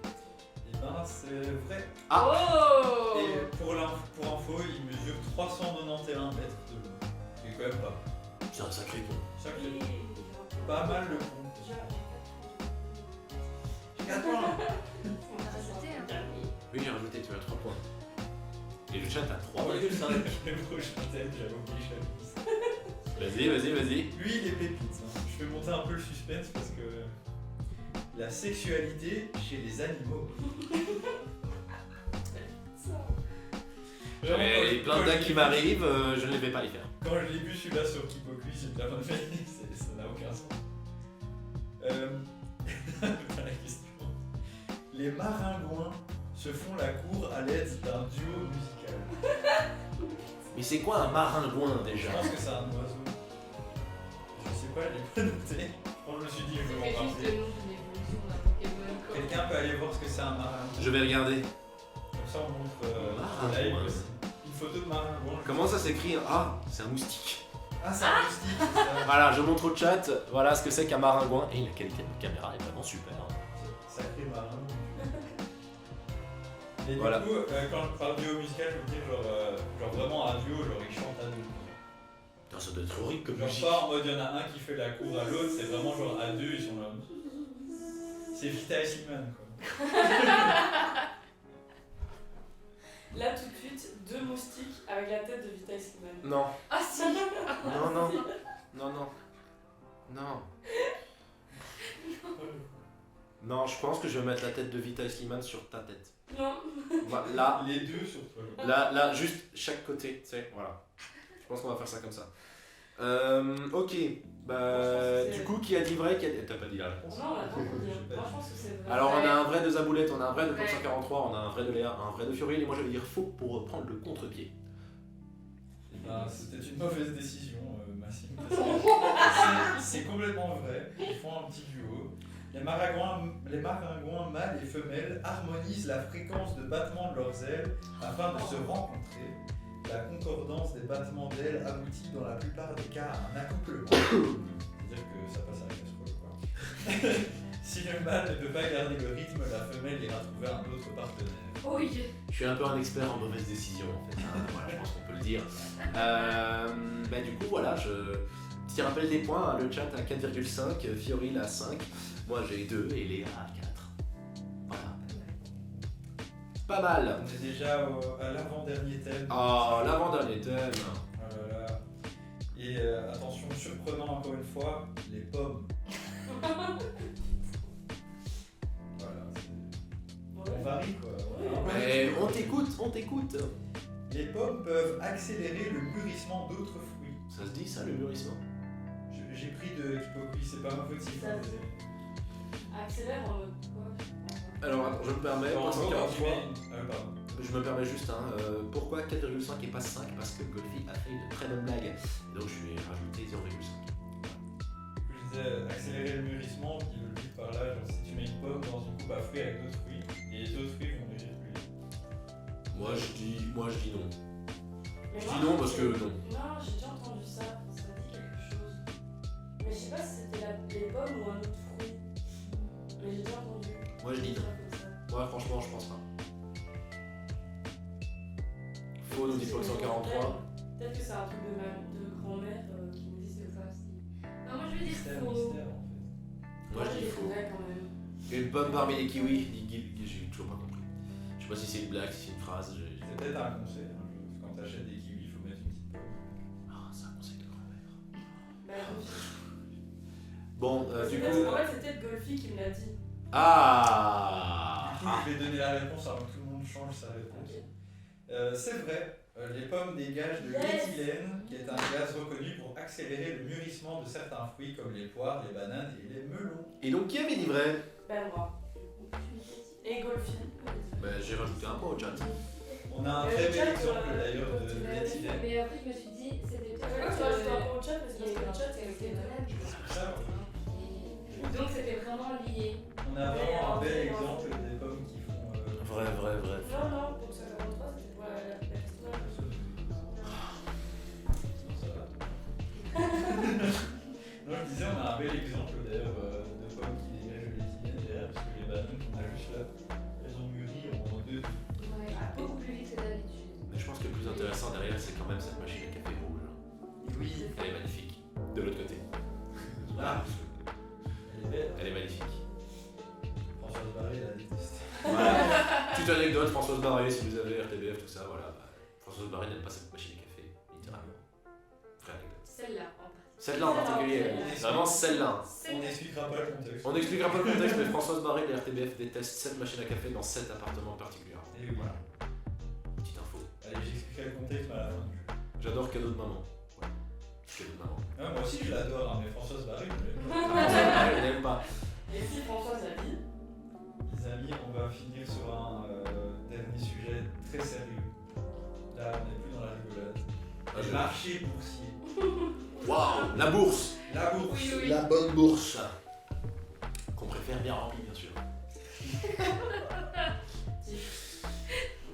Et ben, c'est vrai. Ah. Oh. Et pour info, il mesure 391 mètres de long. C'est quand même pas. C'est un sacré pont. Sacré. Pas mal le pont. Regarde points. On a rajouté, hein. Oui, j'ai rajouté, tu as 3 points. Et le chat a 3,5. Le prochain thème, j'avais oublié Chavis. Vas-y. Lui, il est pépite. Hein. Je vais monter un peu le suspense parce que la sexualité chez les animaux. Vraiment, Il y a plein de dates qui m'arrivent, je ne vais pas les faire. Quand je l'ai vu celui-là sur Kipoku, j'ai bien fait, ça n'a aucun sens. La question. Les maringouins se font la cour à l'aide d'un duo musical. Mais c'est quoi un maringouin Je déjà? pense que c'est un oiseau. Je sais pas, je l'ai pas noté. Quand je me suis dit, je vais C'était m'en juste parler. le nom d'une évolution d'un Pokémon. quoi. Quelqu'un peut aller voir ce que c'est un maringouin. Je vais regarder. Comme ça, on montre Maringouin. live aussi. Une photo de maringouin. Comment ça s'écrit? Ah, c'est un moustique. Ah, c'est un moustique, c'est ça. Voilà, je montre au chat, voilà ce que c'est qu'un maringouin. Et la qualité de la caméra est vraiment super. Sacré marin. Et Voilà. du coup, quand je parle duo musical, je veux dire genre vraiment un duo, genre ils chantent à deux. Putain, ça doit être horrible comme Genre musique. pas en mode il y en a un qui fait la cour à l'autre, c'est vraiment genre à deux, ils sont là. C'est Vita et Slimane quoi. Là tout de suite, 2 moustiques avec la tête de Vita Slimane. Non, Ah si. non. Non, je pense que je vais mettre la tête de Vita Slimane sur ta tête. Non. Là, Les deux sur toi. là, juste chaque côté, tu sais, voilà. Je pense qu'on va faire ça comme ça. Ok, bah, du coup, qui a dit vrai, qui a dit... T'as pas dit la réponse. Non, on attend pour dire. Moi je pense que c'est vrai. Alors, on a un vrai de Zaboulette, on a un vrai de Ouais. 143, on a un vrai de Léa, un vrai de Fioril, et moi je vais dire faux pour reprendre le contre-pied. Ah, c'était une mauvaise décision, Massime. C'est complètement vrai. Ils font un petit duo. Les maringouins mâles et femelles harmonisent la fréquence de battement de leurs ailes afin de se rencontrer. La concordance des battements d'ailes aboutit dans la plupart des cas à un accouplement. C'est-à-dire que ça passe à la casserole, quoi. Si le mâle ne peut pas garder le rythme, la femelle ira trouver un autre partenaire. Oui. Je suis un peu un expert en mauvaise décision en fait, hein, voilà, je pense qu'on peut le dire. Bah, du coup, voilà, petit rappel des points, hein, le chat à 4,5, Fioril à 5, moi j'ai 2 et Léa à 4. Voilà. Pas mal. On est déjà à l'avant-dernier thème. Oh, l'avant-dernier thème. Oh là là. Et attention, surprenant encore une fois, les pommes. Voilà, on varie quoi. Mais on t'écoute. Les pommes peuvent accélérer le mûrissement d'autres fruits. Ça se dit ça, le mûrissement? J'ai pris de Kipoku, c'est pas ma faute si Ça, Accélère en mode quoi? Alors attends, je me permets, En gros, quand tu 143. mets pardon. je me permets juste, pourquoi 4,5 et pas 5? Parce que Golfi a fait une très bonne blague. Et donc je lui ai rajouté 0,5. Je disais accélérer le mûrissement, qui veut le dire par là, genre si tu mets une pomme dans une coupe à fruits avec d'autres fruits, et les autres fruits vont mûrir plus vite. Moi je dis non. Mais Je moi, dis non parce que non. Non, j'ai déjà entendu ça me dit quelque chose. Mais je sais pas si c'était les pommes ou un autre fruit. Mais j'ai déjà entendu. Moi je dis non. ça comme ça. Moi franchement je pense pas. Faux nous dit Paul 143. Peut-être que c'est un truc de grand-mère qui nous dit C'est ça. ça aussi. Non, moi je vais dire Mystère, faux. mystère en fait. Moi je dis faux. Ouais, quand même. Une pomme parmi les kiwis, dit Guy, j'ai toujours pas compris. Je sais pas si c'est une blague, si c'est une phrase. C'est peut-être un conseil, hein, quand t'achètes des kiwis, il faut mettre une petite pomme. Ah, c'est un conseil de grand-mère. Bah, Bon, du coup. En fait, c'était Golfi qui me l'a dit. Ah Du coup, je vais donner la réponse avant que tout le monde change sa réponse. C'est vrai, les pommes dégagent de l'éthylène, qui est un gaz reconnu pour accélérer le mûrissement de certains fruits comme les poires, les bananes et les melons. Et donc qui avait dit vrai? Ben, moi. Et Golfi. J'ai rajouté un point au chat. On a un très bel exemple d'ailleurs de l'éthylène. Mais après, je me suis dit, c'était Pourquoi peut-être. tu rajoutes un point au chat? Parce que le chat, c'est c'était malade. Ça, Donc c'était vraiment lié. on a vraiment un bel exemple des pommes qui font. Vrai. Non, non, donc ça 43, c'était pour la question. Sinon, ça va. Non, je disais, on a un bel exemple d'ailleurs de pommes qui dégagent de l'éthylène derrière, parce que les bananes qu'on a juste là, elles ont mûri en 2. Ouais, beaucoup plus vite que d'habitude. Mais je pense que le plus intéressant derrière, c'est quand même cette machine à café rouge. Oui, Elle est magnifique. De l'autre côté. là, elle est belle. Elle est magnifique. Françoise Barré la déteste. Voilà. Petite anecdote, Françoise Barré, si vous avez RTBF, tout ça, voilà. Françoise Barré n'aime pas cette machine à café, littéralement. Vraie anecdote. Celle-là en particulier. Celle-là en particulier, vraiment celle-là. On n'expliquera pas le contexte. On n'expliquera pas le contexte, mais Françoise Barré de RTBF déteste cette machine à café dans cet appartement particulier. Et oui. Voilà. Petite info. Allez, j'expliquerai le contexte mais à la fin du jeu. J'adore Cadeau de maman. Ouais. Cadeau de maman. Ah, moi aussi je l'adore, hein, mais Françoise Barré, je l'aime pas. Françoise Barré, elle n'aime pas. Et si Françoise a dit, Les amis, on va finir sur un dernier sujet très sérieux. Là, on n'est plus dans la rigolade. Les marchés boursiers. Waouh, la bourse. La bourse. Oui, oui. La bonne bourse. Qu'on préfère bien remplie, bien sûr.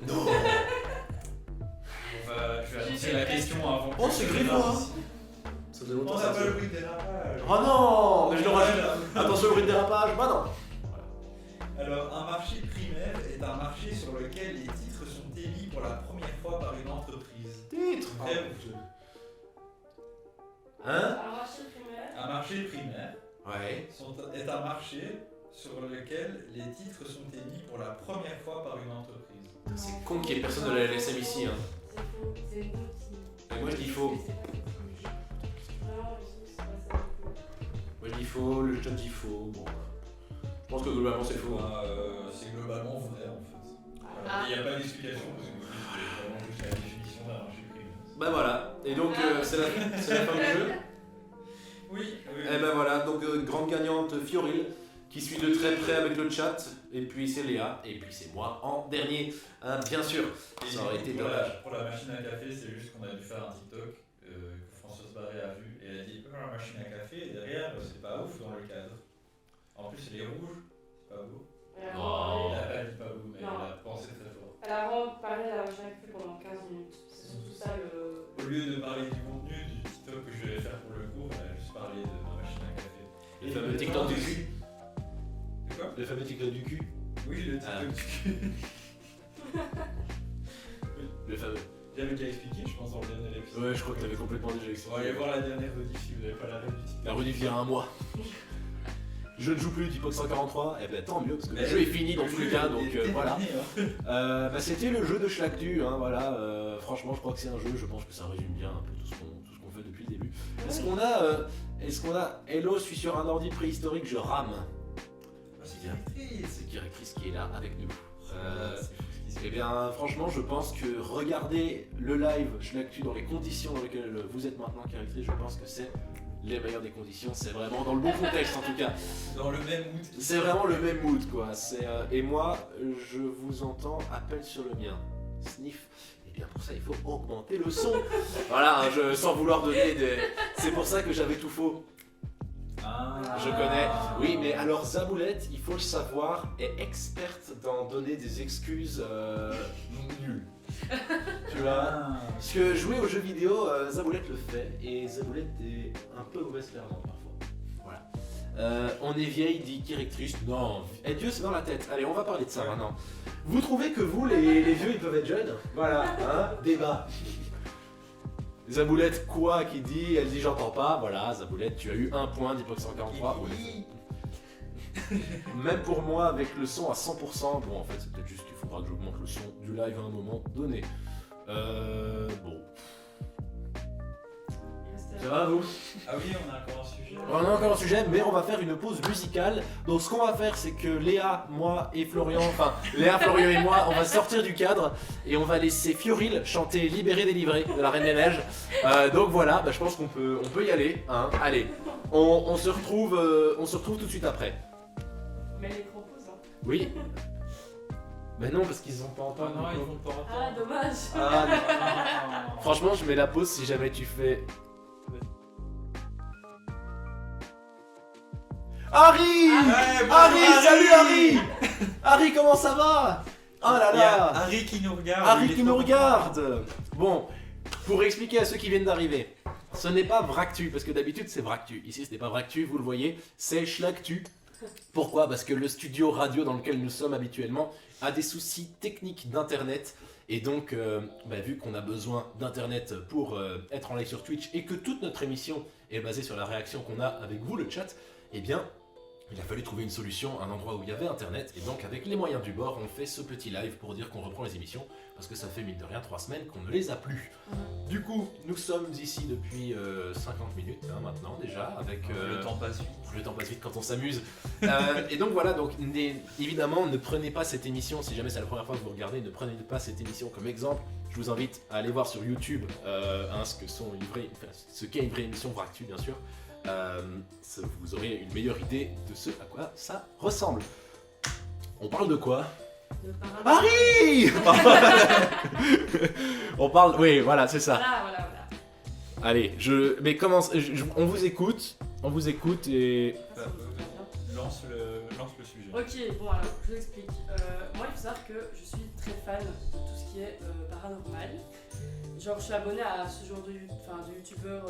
Non. Je vais annoncer la question avant. Oh, c'est grivois. ici. Ça faisait On longtemps n'a ça. pas le bruit de dérapage. Oh non, mais je le rajoute. Voilà. Attention au bruit de dérapage. Bah non. Alors, un marché primaire est un marché sur lequel les titres sont émis pour la première fois par une entreprise. Titre. Vrai ou faux? Hein? un marché primaire. Un marché primaire Ouais. est un marché sur lequel les titres sont émis pour la première fois par une entreprise. C'est con qu'il y ait personne de la LSM ici. Hein. C'est faux. C'est nous qui. Et moi je dis faux. C'est pas possible. Non, je sais que c'est pas ça. Moi je dis faux, le chat dit faux. Bon. Je pense que globalement c'est faux. Bah, c'est globalement vrai en fait. Ah. Il n'y a pas d'explication parce que c'est vraiment juste la définition d'un marché primaire. Bah voilà. Et donc c'est la fin du jeu. Oui, oui. Et ben voilà, donc grande gagnante Fioril qui suit de très près avec le chat. Et puis c'est Léa. Et puis c'est moi en dernier. Hein, bien sûr. Et Ça aurait été pour dommage. pour la machine à café, c'est juste qu'on a dû faire un TikTok que Françoise Barré a vu et elle a dit la machine à café et derrière c'est pas ouf dans le cadre. En plus elle est rouge, c'est pas beau. Elle a Oh. Elle a pas dit pas beau mais Non. elle a pensé très fort. Elle a vraiment parlé à la machine à café pendant 15 minutes. C'est surtout ça le. Au lieu de parler du contenu du TikTok que je vais faire pour le cours, elle a juste parlé de ma machine à café. Le fameux TikTok du cul. De quoi? Le fameux TikTok du cul. Oui, le TikTok Ah. du cul. Le fameux. J'avais déjà expliqué, je pense, dans le dernier épisode. Ouais, je crois que t'avais complètement déjà On va expliqué. aller voir la dernière rediff si vous n'avez pas la rediff du TikTok. La rediff il y a un mois. Je ne joue plus d'Hypox 143, et ben tant mieux parce que le Mais jeu est fini dans tous les cas, donc est voilà. terminé, hein. Bah, c'était le jeu de Schlactu, hein, voilà. Franchement, je crois que c'est un jeu, je pense que ça résume bien un peu tout ce qu'on fait depuis le début. Est-ce qu'on a Hello, je suis sur un ordi préhistorique, je rame. Ah, c'est directrice. C'est Directrice qui est là avec nous. Eh bien, franchement, je pense que regarder le live Schlactu dans les conditions dans lesquelles vous êtes maintenant, Directrice, je pense que c'est les meilleures des conditions. C'est vraiment dans le bon contexte en tout cas. Dans le même mood. C'est vraiment le même mood quoi. Et moi, je vous entends à peine sur le mien. sniff. Et bien pour ça, il faut augmenter le son. Voilà, hein, sans vouloir donner des... C'est pour ça que j'avais tout faux. Je connais. Oui, mais alors Zaboulette, il faut le savoir, est experte dans donner des excuses nulles. Tu vois. Parce que jouer aux jeux vidéo, Zaboulette le fait, et Zaboulette est un peu mauvaise perdante parfois. Voilà. On est vieille, dit directrice. Non, et Dieu c'est dans la tête. Allez, on va parler de ça maintenant. Vous trouvez que vous, les vieux, ils peuvent être jeunes? Voilà, hein, débat. Zaboulette, quoi qui dit? Elle dit j'entends pas. Voilà, Zaboulette, tu as eu 1 point d'Hypox 143. Oui. Même pour moi, avec le son à 100%, bon en fait c'est peut-être juste qu'il faudra que j'augmente le son du live à un moment donné. Bon. Ça va vous? Ah oui, on a encore un sujet. On a encore un sujet, mais on va faire une pause musicale. Donc ce qu'on va faire, c'est que Léa, moi et Florian, enfin Léa, Florian et moi, on va sortir du cadre et on va laisser Fioril chanter Libéré, délivré de la Reine des Neiges. Donc voilà, je pense qu'on peut y aller. Hein. Allez, on se retrouve tout de suite après. Mais l'écran pause, hein. Oui. Mais non, parce qu'ils ont pas Ah entendu. non, ils vont pas entendre. Ah, dommage. Ah, non. Franchement, je mets la pause si jamais tu fais. Harry! Ouais, bon, Harry, salut Harry! Harry, comment ça va? Oh là Il y a là! Harry qui nous regarde. Harry il est qui nous trop regarde! Bon, pour expliquer à ceux qui viennent d'arriver, ce n'est pas Vractu, parce que d'habitude c'est Vractu. Ici ce n'est pas Vractu, vous le voyez, c'est Schlagtu. Pourquoi? Parce que le studio radio dans lequel nous sommes habituellement a des soucis techniques d'internet. Et donc, vu qu'on a besoin d'internet pour être en live sur Twitch et que toute notre émission est basée sur la réaction qu'on a avec vous, le chat, eh bien, il a fallu trouver une solution, un endroit où il y avait internet. Et donc, avec les moyens du bord, on fait ce petit live pour dire qu'on reprend les émissions. Parce que ça fait mine de rien 3 semaines qu'on ne les a plus. Du coup, nous sommes ici depuis 50 minutes maintenant déjà. Avec, Le temps passe vite. le temps passe vite quand on s'amuse. Et donc voilà, donc évidemment, ne prenez pas cette émission, si jamais c'est la première fois que vous regardez, ne prenez pas cette émission comme exemple. Je vous invite à aller voir sur YouTube ce qu'est une vraie émission Vractu, bien sûr. Vous aurez une meilleure idée de ce à quoi ça ressemble. On parle de quoi? De paradis. Harry! On parle... Oui, voilà, c'est ça. Voilà. Allez, mais on vous écoute et... Lance le sujet. Ok, bon alors, je vous explique. Moi, il faut savoir que je suis très fan de tout ce qui est paranormal. Genre, je suis abonnée à ce genre de youtubeurs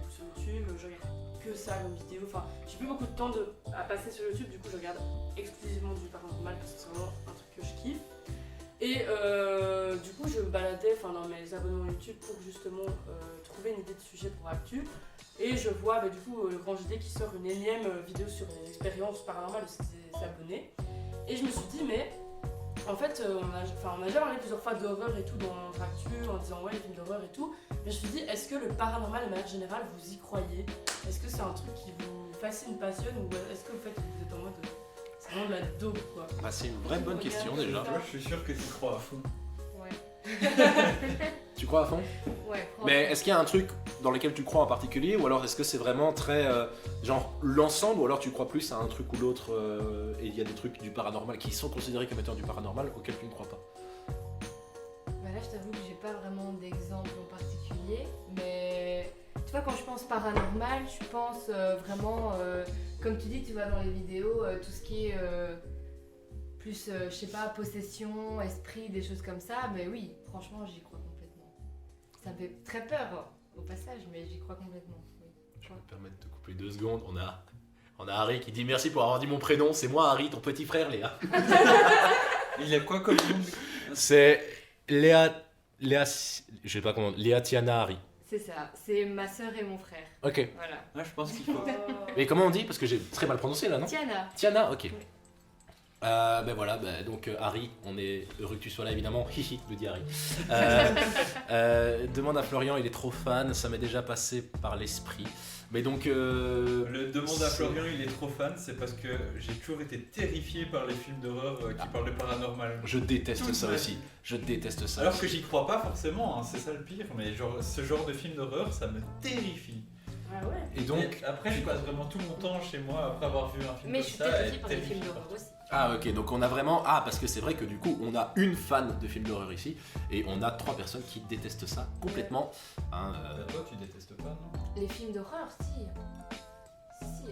sur YouTube, je regarde que ça comme vidéo. Enfin, j'ai plus beaucoup de temps à passer sur YouTube, du coup, je regarde exclusivement du paranormal parce que c'est vraiment un truc que je kiffe. Et du coup, je me baladais dans mes abonnements YouTube pour justement trouver une idée de sujet pour Actu. Et je vois du coup le Grand JD qui sort une énième vidéo sur les expériences paranormales de ses abonnés. Et je me suis dit, mais en fait, on a déjà parlé plusieurs fois d'horreur et tout dans notre Actu en disant ouais, les films d'horreur et tout. Mais je me suis dit, est-ce que le paranormal de manière générale, vous y croyez? Est-ce que c'est un truc qui vous fascine, passionne, ou est-ce que vous êtes en mode c'est vraiment de la daube quoi? c'est une vraie bonne question déjà. Moi, je suis sûr que tu crois à fond. Tu crois à fond? Ouais, Mais est-ce qu'il y a un truc dans lequel tu crois en particulier, ou alors est-ce que c'est vraiment très genre l'ensemble, ou alors tu crois plus à un truc ou l'autre et il y a des trucs du paranormal qui sont considérés comme étant du paranormal auquel tu ne crois pas? Là, je t'avoue que j'ai pas vraiment d'exemple en particulier, mais tu vois, quand je pense paranormal, je pense vraiment, comme tu dis, tu vois dans les vidéos, tout ce qui est plus, je sais pas, possession, esprit, des choses comme ça, mais oui, franchement, j'y crois complètement. Ça me fait très peur au passage, mais j'y crois complètement. Oui. Je vais me permettre de te couper 2 secondes. On a Harry qui dit merci pour avoir dit mon prénom. C'est moi, Harry, ton petit frère, Léa. Il a quoi comme nom? C'est Léa, je sais pas comment, Léa Tiana Harry. C'est ça, c'est ma sœur et mon frère. Ok. Voilà. Ah, je pense qu'il faut. Mais comment on dit? Parce que j'ai très mal prononcé là, non? Tiana. Tiana, ok. Oui. Donc Harry, on est heureux que tu sois là évidemment, hihi, le dit Harry. Demande à Florian, il est trop fan, ça m'est déjà passé par l'esprit. Mais donc... Le demande à Florian, il est trop fan, c'est parce que j'ai toujours été terrifié par les films d'horreur qui parlent de paranormal. Je déteste Toute ça ma aussi, vie. je déteste ça. Alors que j'y crois pas forcément, hein, c'est ça le pire, mais ce genre de film d'horreur, ça me terrifie. Ah ouais. Et donc... Et après, je passe vraiment tout mon temps chez moi après avoir vu un film Mais comme je suis ça. terrifiée et par les films terrifié d'horreur aussi. Ah ok, donc on a vraiment... Ah, parce que c'est vrai que du coup, on a une fan de films d'horreur ici, et on a 3 personnes qui détestent ça complètement. Hein, Toi, tu détestes pas, non? Les films d'horreur, si. Si,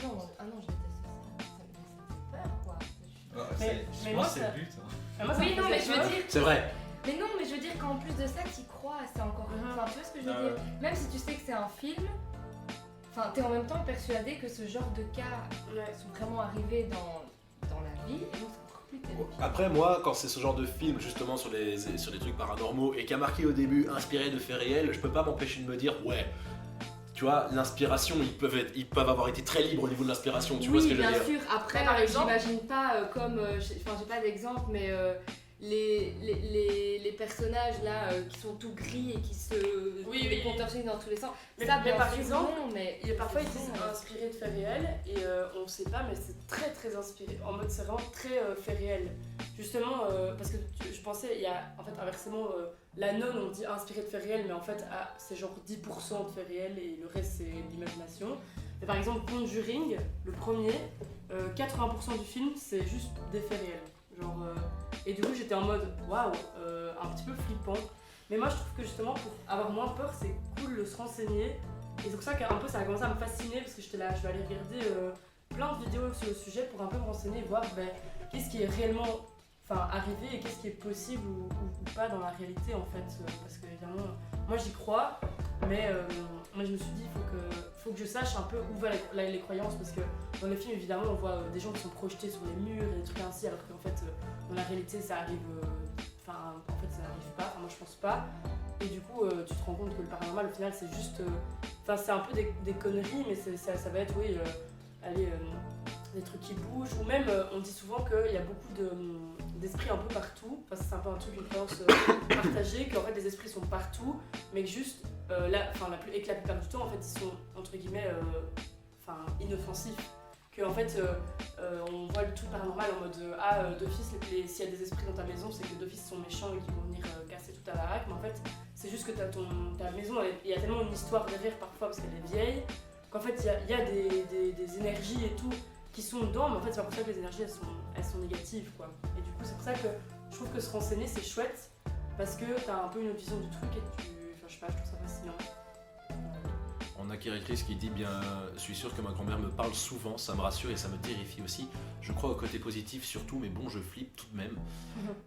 non, je déteste ça. Ça me fait peur, quoi. Mais Je moi, pense que c'est ça- le but. Hein. Mais moi, ça Oui, me non, faisait mais je peur. veux dire. C'est vrai. Mais non, mais je veux dire qu'en plus de ça, t'y crois, c'est encore. Enfin, tu vois ce que je veux Ah dire? ouais. Même si tu sais que c'est un film, enfin, t'es en même temps persuadé que ce genre de cas sont vraiment arrivés dans la vie, et donc c'est encore plus terrifiant. Après moi, quand c'est ce genre de film justement sur des trucs paranormaux et qui a marqué au début inspiré de faits réels, je peux pas m'empêcher de me dire ouais, tu vois, l'inspiration, ils peuvent avoir été très libres au niveau de l'inspiration, tu vois ce que je veux bien dire. sûr. Après, Par exemple- j'imagine pas comme, enfin, j'ai pas d'exemple, mais les personnages là qui sont tout gris et qui se Oui. contorsionnent dans tous les sens. Mais- ça, mais bien par sûr, exemple, non, mais Et parfois ils c'est disent bon, inspiré de faits réels et on sait pas mais c'est très très inspiré. En mode c'est vraiment très fait réel. Justement parce que je pensais il y a en fait inversement la nonne on dit inspiré de faits réels mais en fait c'est genre 10% de faits réels et le reste c'est de l'imagination. Mais par exemple Conjuring, le premier, 80% du film c'est juste des faits réels. Genre, et du coup j'étais en mode waouh, un petit peu flippant. Mais moi je trouve que justement pour avoir moins peur c'est cool de se renseigner. Et c'est pour ça qu'un peu ça a commencé à me fasciner parce que j'étais là, je vais aller regarder plein de vidéos sur le sujet pour un peu me renseigner et voir qu'est-ce qui est réellement arrivé et qu'est-ce qui est possible ou pas dans la réalité en fait. Parce que évidemment, moi j'y crois, mais moi je me suis dit il faut que je sache un peu où va les croyances parce que dans les films évidemment on voit des gens qui sont projetés sur les murs et des trucs ainsi alors qu'en fait dans la réalité ça arrive, en fait ça n'arrive pas, moi je pense pas. Et du coup, tu te rends compte que le paranormal, au final, c'est juste. C'est un peu des conneries, mais ça va être, des trucs qui bougent. Ou même, on dit souvent qu'il y a beaucoup d'esprits un peu partout. Enfin, c'est un peu un truc, une croyance partagée, qu'en fait, les esprits sont partout, mais que juste, la plupart du temps, en fait, ils sont, entre guillemets, inoffensifs. Que en fait on voit le truc paranormal en mode d'office s'il y a des esprits dans ta maison c'est que d'office ils sont méchants et qu'ils vont venir casser toute ta baraque mais en fait c'est juste que ta maison il y a tellement une histoire derrière parfois parce qu'elle est vieille qu'en fait il y a des énergies et tout qui sont dedans mais en fait c'est pas pour ça que les énergies elles sont négatives quoi et du coup c'est pour ça que je trouve que se renseigner c'est chouette parce que t'as un peu une autre vision du truc et je sais pas je trouve ça fascinant. On a Kérétrice qui dit bien, je suis sûr que ma grand-mère me parle souvent, ça me rassure et ça me terrifie aussi. Je crois au côté positif surtout, mais bon, je flippe tout de même.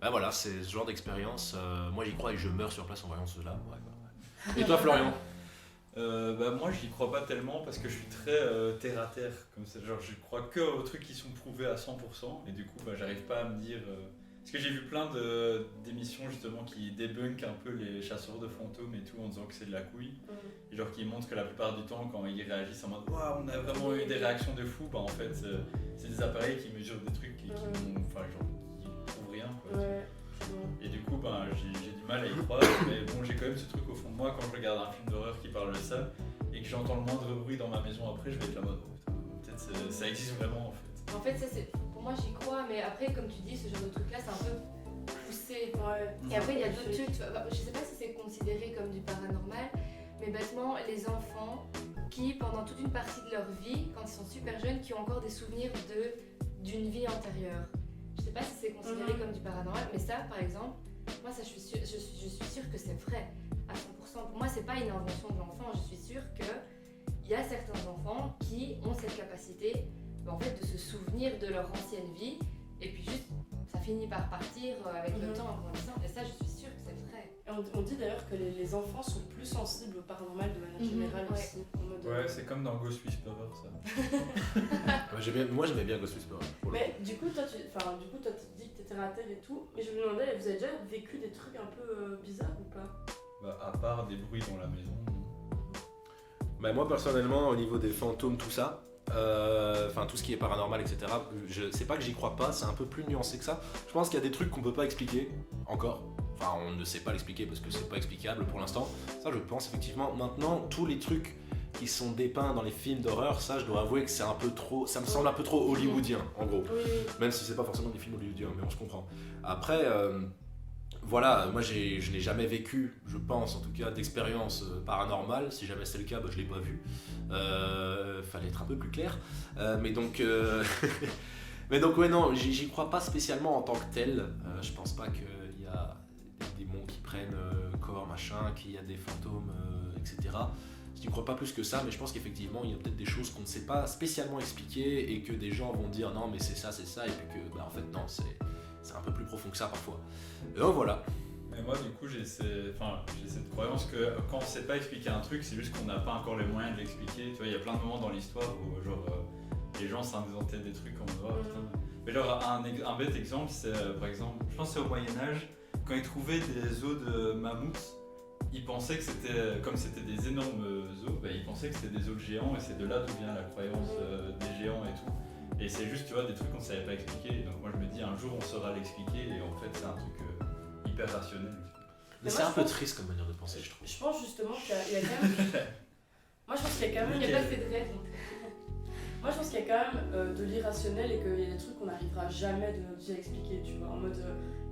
Ben voilà, c'est ce genre d'expérience. Moi j'y crois et je meurs sur place en voyant cela. Ouais. Et toi Florian? Moi j'y crois pas tellement parce que je suis très terre à terre comme ça, genre je crois que aux trucs qui sont prouvés à 100% et du coup j'arrive pas à me dire parce que j'ai vu plein d'émissions justement qui débunkent un peu les chasseurs de fantômes et tout en disant que c'est de la couille et genre qui montrent que la plupart du temps quand ils réagissent en mode waouh on a vraiment eu des réactions de fou, en fait c'est des appareils qui mesurent des trucs et qui prouvent rien quoi. Et du coup j'ai du mal à y croire mais bon j'ai quand même ce truc au fond de moi quand je regarde un film d'horreur qui parle de ça et que j'entends le moindre bruit dans ma maison après je vais être la mode peut-être ça existe vraiment en fait. En fait, ça c'est. Pour moi, j'y crois, mais après, comme tu dis, ce genre de truc-là, c'est un peu poussé. Et après, il y a d'autres trucs. Je sais pas si c'est considéré comme du paranormal, mais bêtement, les enfants qui, pendant toute une partie de leur vie, quand ils sont super jeunes, qui ont encore des souvenirs d'une vie antérieure. Je sais pas si c'est considéré comme du paranormal, mais ça, par exemple, moi, ça, je suis sûre que c'est vrai à 100%. Pour moi, c'est pas une invention de l'enfant. Je suis sûre qu'il y a certains enfants qui ont cette capacité. En fait, de se souvenir de leur ancienne vie et puis juste ça finit par partir avec le temps en grandissant et ça je suis sûre que c'est vrai. Et on dit d'ailleurs que les enfants sont plus sensibles au paranormal de manière générale aussi. En mode, Ouais, c'est comme dans Ghost Whisperer ça. Moi j'aimais bien Ghost Whisperer. Mais du coup toi tu dis que t'étais terre à terre et tout, mais je me demandais, vous avez déjà vécu des trucs un peu bizarres ou pas? À part des bruits dans la maison. Bah moi personnellement au niveau des fantômes tout ça, tout ce qui est paranormal etc, c'est pas que j'y crois pas, c'est un peu plus nuancé que ça. Je pense qu'il y a des trucs qu'on peut pas expliquer encore, on ne sait pas l'expliquer parce que c'est pas explicable pour l'instant, ça je pense effectivement. Maintenant tous les trucs qui sont dépeints dans les films d'horreur, ça je dois avouer que c'est un peu trop, ça me semble un peu trop hollywoodien en gros, même si c'est pas forcément des films hollywoodiens mais on se comprend. Après voilà, moi je n'ai jamais vécu, je pense en tout cas, d'expérience paranormale. Si jamais c'est le cas, je l'ai pas vu. Fallait être un peu plus clair. Mais donc, Mais donc ouais non, j'y crois pas spécialement en tant que tel. Je pense pas qu'il y a des démons qui prennent corps, machin, qu'il y a des fantômes, etc. Je n'y crois pas plus que ça, mais je pense qu'effectivement il y a peut-être des choses qu'on ne sait pas spécialement expliquer et que des gens vont dire non mais c'est ça, et puis que en fait non, c'est un peu plus profond que ça parfois. Donc voilà. Mais moi, du coup, j'ai cette croyance que quand on sait pas expliquer un truc, c'est juste qu'on n'a pas encore les moyens de l'expliquer. Tu vois, il y a plein de moments dans l'histoire où, genre, les gens s'inventaient des trucs comme ça. Mais genre, un bête exemple, c'est par exemple, je pense que c'est au Moyen-Âge, quand ils trouvaient des os de mammouth, ils pensaient que c'était, comme c'était des énormes os, ils pensaient que c'était des os de géants et c'est de là d'où vient la croyance des géants et tout. Et c'est juste, tu vois, des trucs qu'on savait pas expliquer. Et donc, moi, je me dis, un jour, on saura l'expliquer et en fait, c'est un truc. Hyper rationnel. Mais c'est un peu triste comme manière de penser, je trouve. Je pense justement qu'il y a quand même. Moi je pense qu'il y a quand même. Il n'y a pas fait de rêve. Moi je pense qu'il y a quand même de l'irrationnel et qu'il y a des trucs qu'on n'arrivera jamais de notre vie à expliquer, tu vois, en mode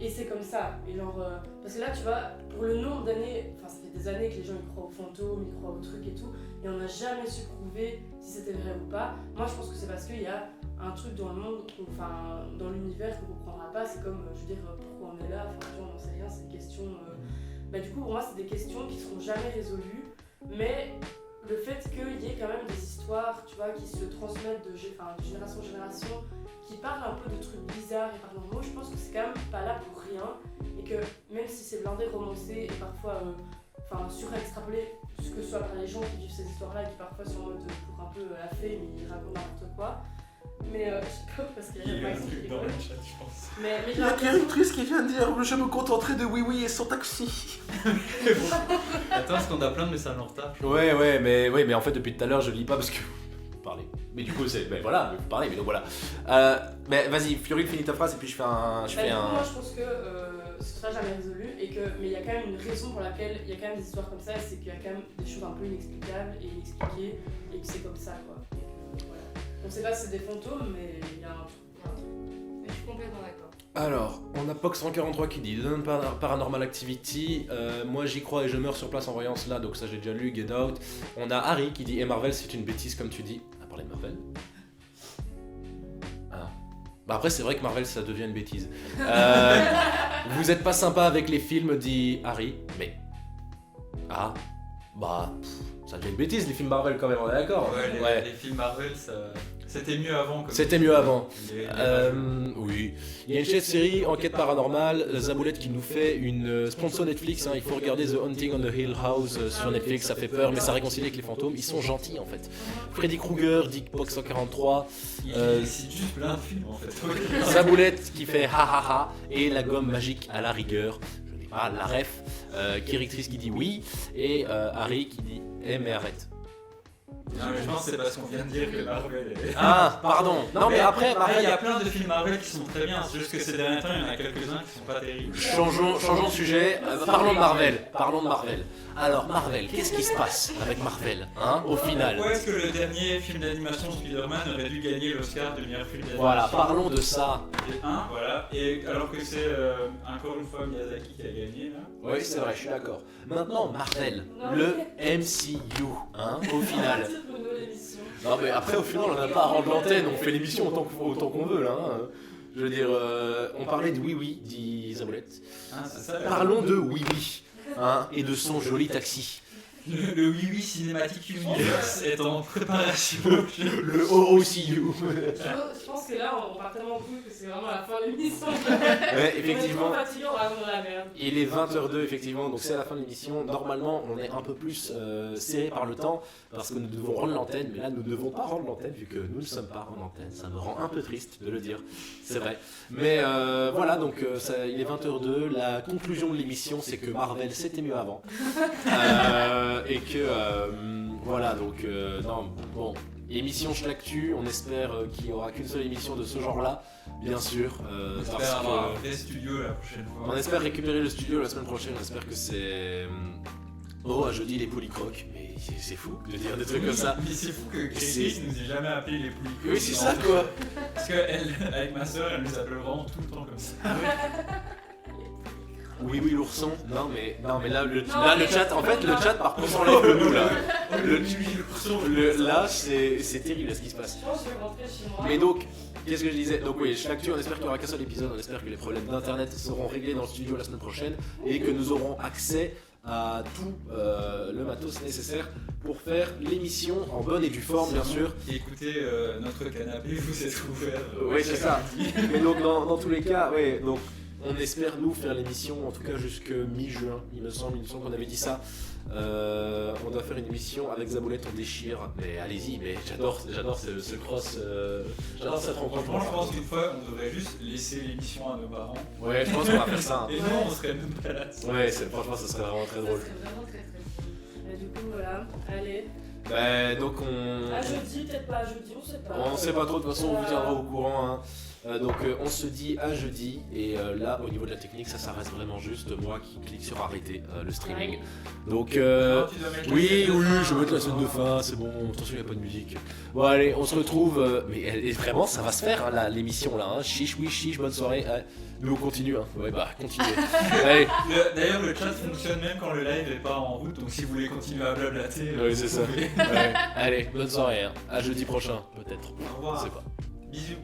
et c'est comme ça. Et genre, parce que là tu vois, pour le nombre d'années, enfin ça fait des années que les gens ils croient aux fantômes, ils croient aux trucs et tout, et on n'a jamais su prouver si c'était vrai ou pas. Moi je pense que c'est parce qu'il y a un truc dans le monde, enfin dans l'univers qu'on ne comprendra pas, c'est comme, je veux dire, pourquoi on est là, enfin tu vois, on n'en sait rien, c'est des questions. Du coup pour moi c'est des questions qui seront jamais résolues, mais le fait qu'il y ait quand même des histoires, tu vois, qui se transmettent de génération en génération, qui parlent un peu de trucs bizarres et paranormaux, je pense que c'est quand même pas là pour rien, et que même si c'est blindé, romancé et parfois surextrapolé, ce que ce soit par les gens qui vivent ces histoires-là, qui parfois sont en mode pour un peu la fée, mais ils racontent n'importe quoi. Mais je sais pas parce qu'il y a un truc dans le chat, je pense. Mais Il y a Caritrice qui vient de dire je me contenterai de oui oui et son taxi. Attends, parce qu'on a plein de messages en retard. Ouais, mais en fait depuis tout à l'heure je lis pas parce que vous parlez. Mais du coup c'est, voilà, vous parlez, mais donc voilà. Mais vas-y, Fioril, finis ta phrase et puis je fais un. Moi je pense que ce sera jamais résolu mais il y a quand même une raison pour laquelle il y a quand même des histoires comme ça, c'est qu'il y a quand même des choses un peu inexplicables et inexpliquées et que c'est comme ça quoi. Voilà. On sait pas si c'est des fantômes, mais il y a un truc. Mais je suis complètement d'accord. Alors, on a Pox143 qui dit Donne Paranormal Activity. Moi j'y crois et je meurs sur place en voyant cela, donc ça j'ai déjà lu, Get Out. On a Harry qui dit Et Marvel c'est une bêtise comme tu dis. On a parlé de Marvel. Ah. Bah après c'est vrai que Marvel ça devient une bêtise. Vous êtes pas sympa avec les films, dit Harry, mais. Ah. Bah. Ça devient une bêtise les films Marvel quand même, on est d'accord. Ouais, les films Marvel, c'était mieux avant. C'était mieux avant. Oui. Il y a une chaîne série Enquête Paranormale, Zaboulette qui nous fait une sponsor Netflix. Il faut regarder The Haunting on the Hill House sur Netflix, ça fait peur, mais ça réconcilie avec les fantômes. Ils sont gentils en fait. Freddy Krueger, Dick Pox 143. C'est juste plein de films en fait. Zaboulette qui fait ha ha ha et la gomme magique à la rigueur. Je n'ai pas la ref. Kiritrice qui dit oui et Harry qui dit mais arrête. Non mais je pense que c'est parce qu'on vient de dire que Marvel est... Ah, pardon. Non mais après, il y a plein de films Marvel qui sont très bien, c'est juste que ces derniers temps il y en a quelques-uns qui sont pas terribles. Changeons de sujet, parlons de Marvel. Alors Marvel, qu'est-ce qui se passe avec Marvel, hein, au final? Pourquoi est-ce que le dernier film d'animation Spider-Man aurait dû gagner l'Oscar de meilleur film d'animation? Voilà, parlons de ça. Voilà, et alors que c'est encore une fois Miyazaki qui a gagné là. Oui, c'est vrai, je suis d'accord. Maintenant, Marvel, le MCU, hein, au final. Non mais après au final on n'a pas à rendre l'antenne, on fait l'émission autant qu'on veut là. Hein. Je veux dire, on parlait de Oui Oui, dit Zaboulette. Parlons de Oui Oui, hein, et de son joli taxi. Le Oui Oui Cinematic Universe est en préparation. Le OOCU. Je pense que là on part tellement cool que c'est vraiment la fin de l'émission. Ouais, effectivement. On est trop fatigué, on va dans la merde. Il est 20h02 effectivement, donc c'est la fin de l'émission. Normalement on est un peu plus serré par le temps parce que nous devons rendre l'antenne, mais là nous ne devons pas rendre l'antenne vu que nous ne sommes pas en antenne. Ça me rend un peu triste de le dire, c'est vrai. Mais voilà, donc il est 20h02, la conclusion de l'émission c'est que Marvel c'était mieux avant. Et que voilà, donc non, bon, émission Schlactu, on espère qu'il n'y aura qu'une seule émission de ce genre-là, bien sûr. On espère avoir un vrai studio la prochaine fois. On espère récupérer le studio la semaine prochaine, on espère que c'est. Oh, à jeudi les polycrocs, mais c'est fou de dire des trucs comme ça. Mais c'est fou que Chris nous ait jamais appelé les polycrocs. Oui, c'est ça quoi. Parce qu'elle, avec ma soeur, elle nous appelle vraiment tout le temps comme ça. Oui, l'ourson. Non mais là le chat, en fait le chat par contre s'enlève le nous là. Là c'est terrible ce qui se passe. Je pense que je vais rentrer chez moi. Mais donc qu'est-ce que je disais? Donc oui, l'actu, on espère qu'il n'y aura qu'un seul épisode, on espère que les problèmes d'internet seront réglés dans le studio la semaine prochaine et que nous aurons accès à tout le matos nécessaire pour faire l'émission en bonne et due forme, bien sûr. Écoutez notre canapé, vous êtes ouvert. Oui, c'est ça. Mais donc dans tous les cas, ouais, donc on espère nous faire l'émission en tout cas jusque mi-juin, il me semble qu'on avait dit ça. On doit faire une émission avec Zaboulette, on déchire. Mais allez-y, mais j'adore ce cross. J'adore cette rencontre. Franchement, je pense qu'une fois, on devrait juste laisser l'émission à nos parents. Ouais, je pense qu'on va faire ça. Et nous, on serait même pas là. Ouais, franchement, ça serait vraiment très drôle. Ça serait vraiment très très. Et du coup, voilà, allez. Bah, donc on. À jeudi, peut-être pas à jeudi, on sait pas. On sait pas trop, de toute façon, on vous tiendra au courant. Hein. Donc on se dit à jeudi et là au niveau de la technique ça reste vraiment juste moi qui clique sur arrêter le streaming. Donc oui, je vais mettre la scène de fin, c'est bon, attention il n'y a pas de musique. Bon allez, on se retrouve, mais vraiment ça va se faire hein, l'émission là, hein. Chiche, oui chiche, bonne soirée. Nous on continue, hein. Ouais bah continuez. Allez. D'ailleurs le chat fonctionne même quand le live est pas en route, donc si vous voulez continuer à blablater, Oui c'est ça. pouvez. Ouais. Allez, bonne soirée, hein. À jeudi prochain peut-être. Au revoir. Je sais pas. Bisous.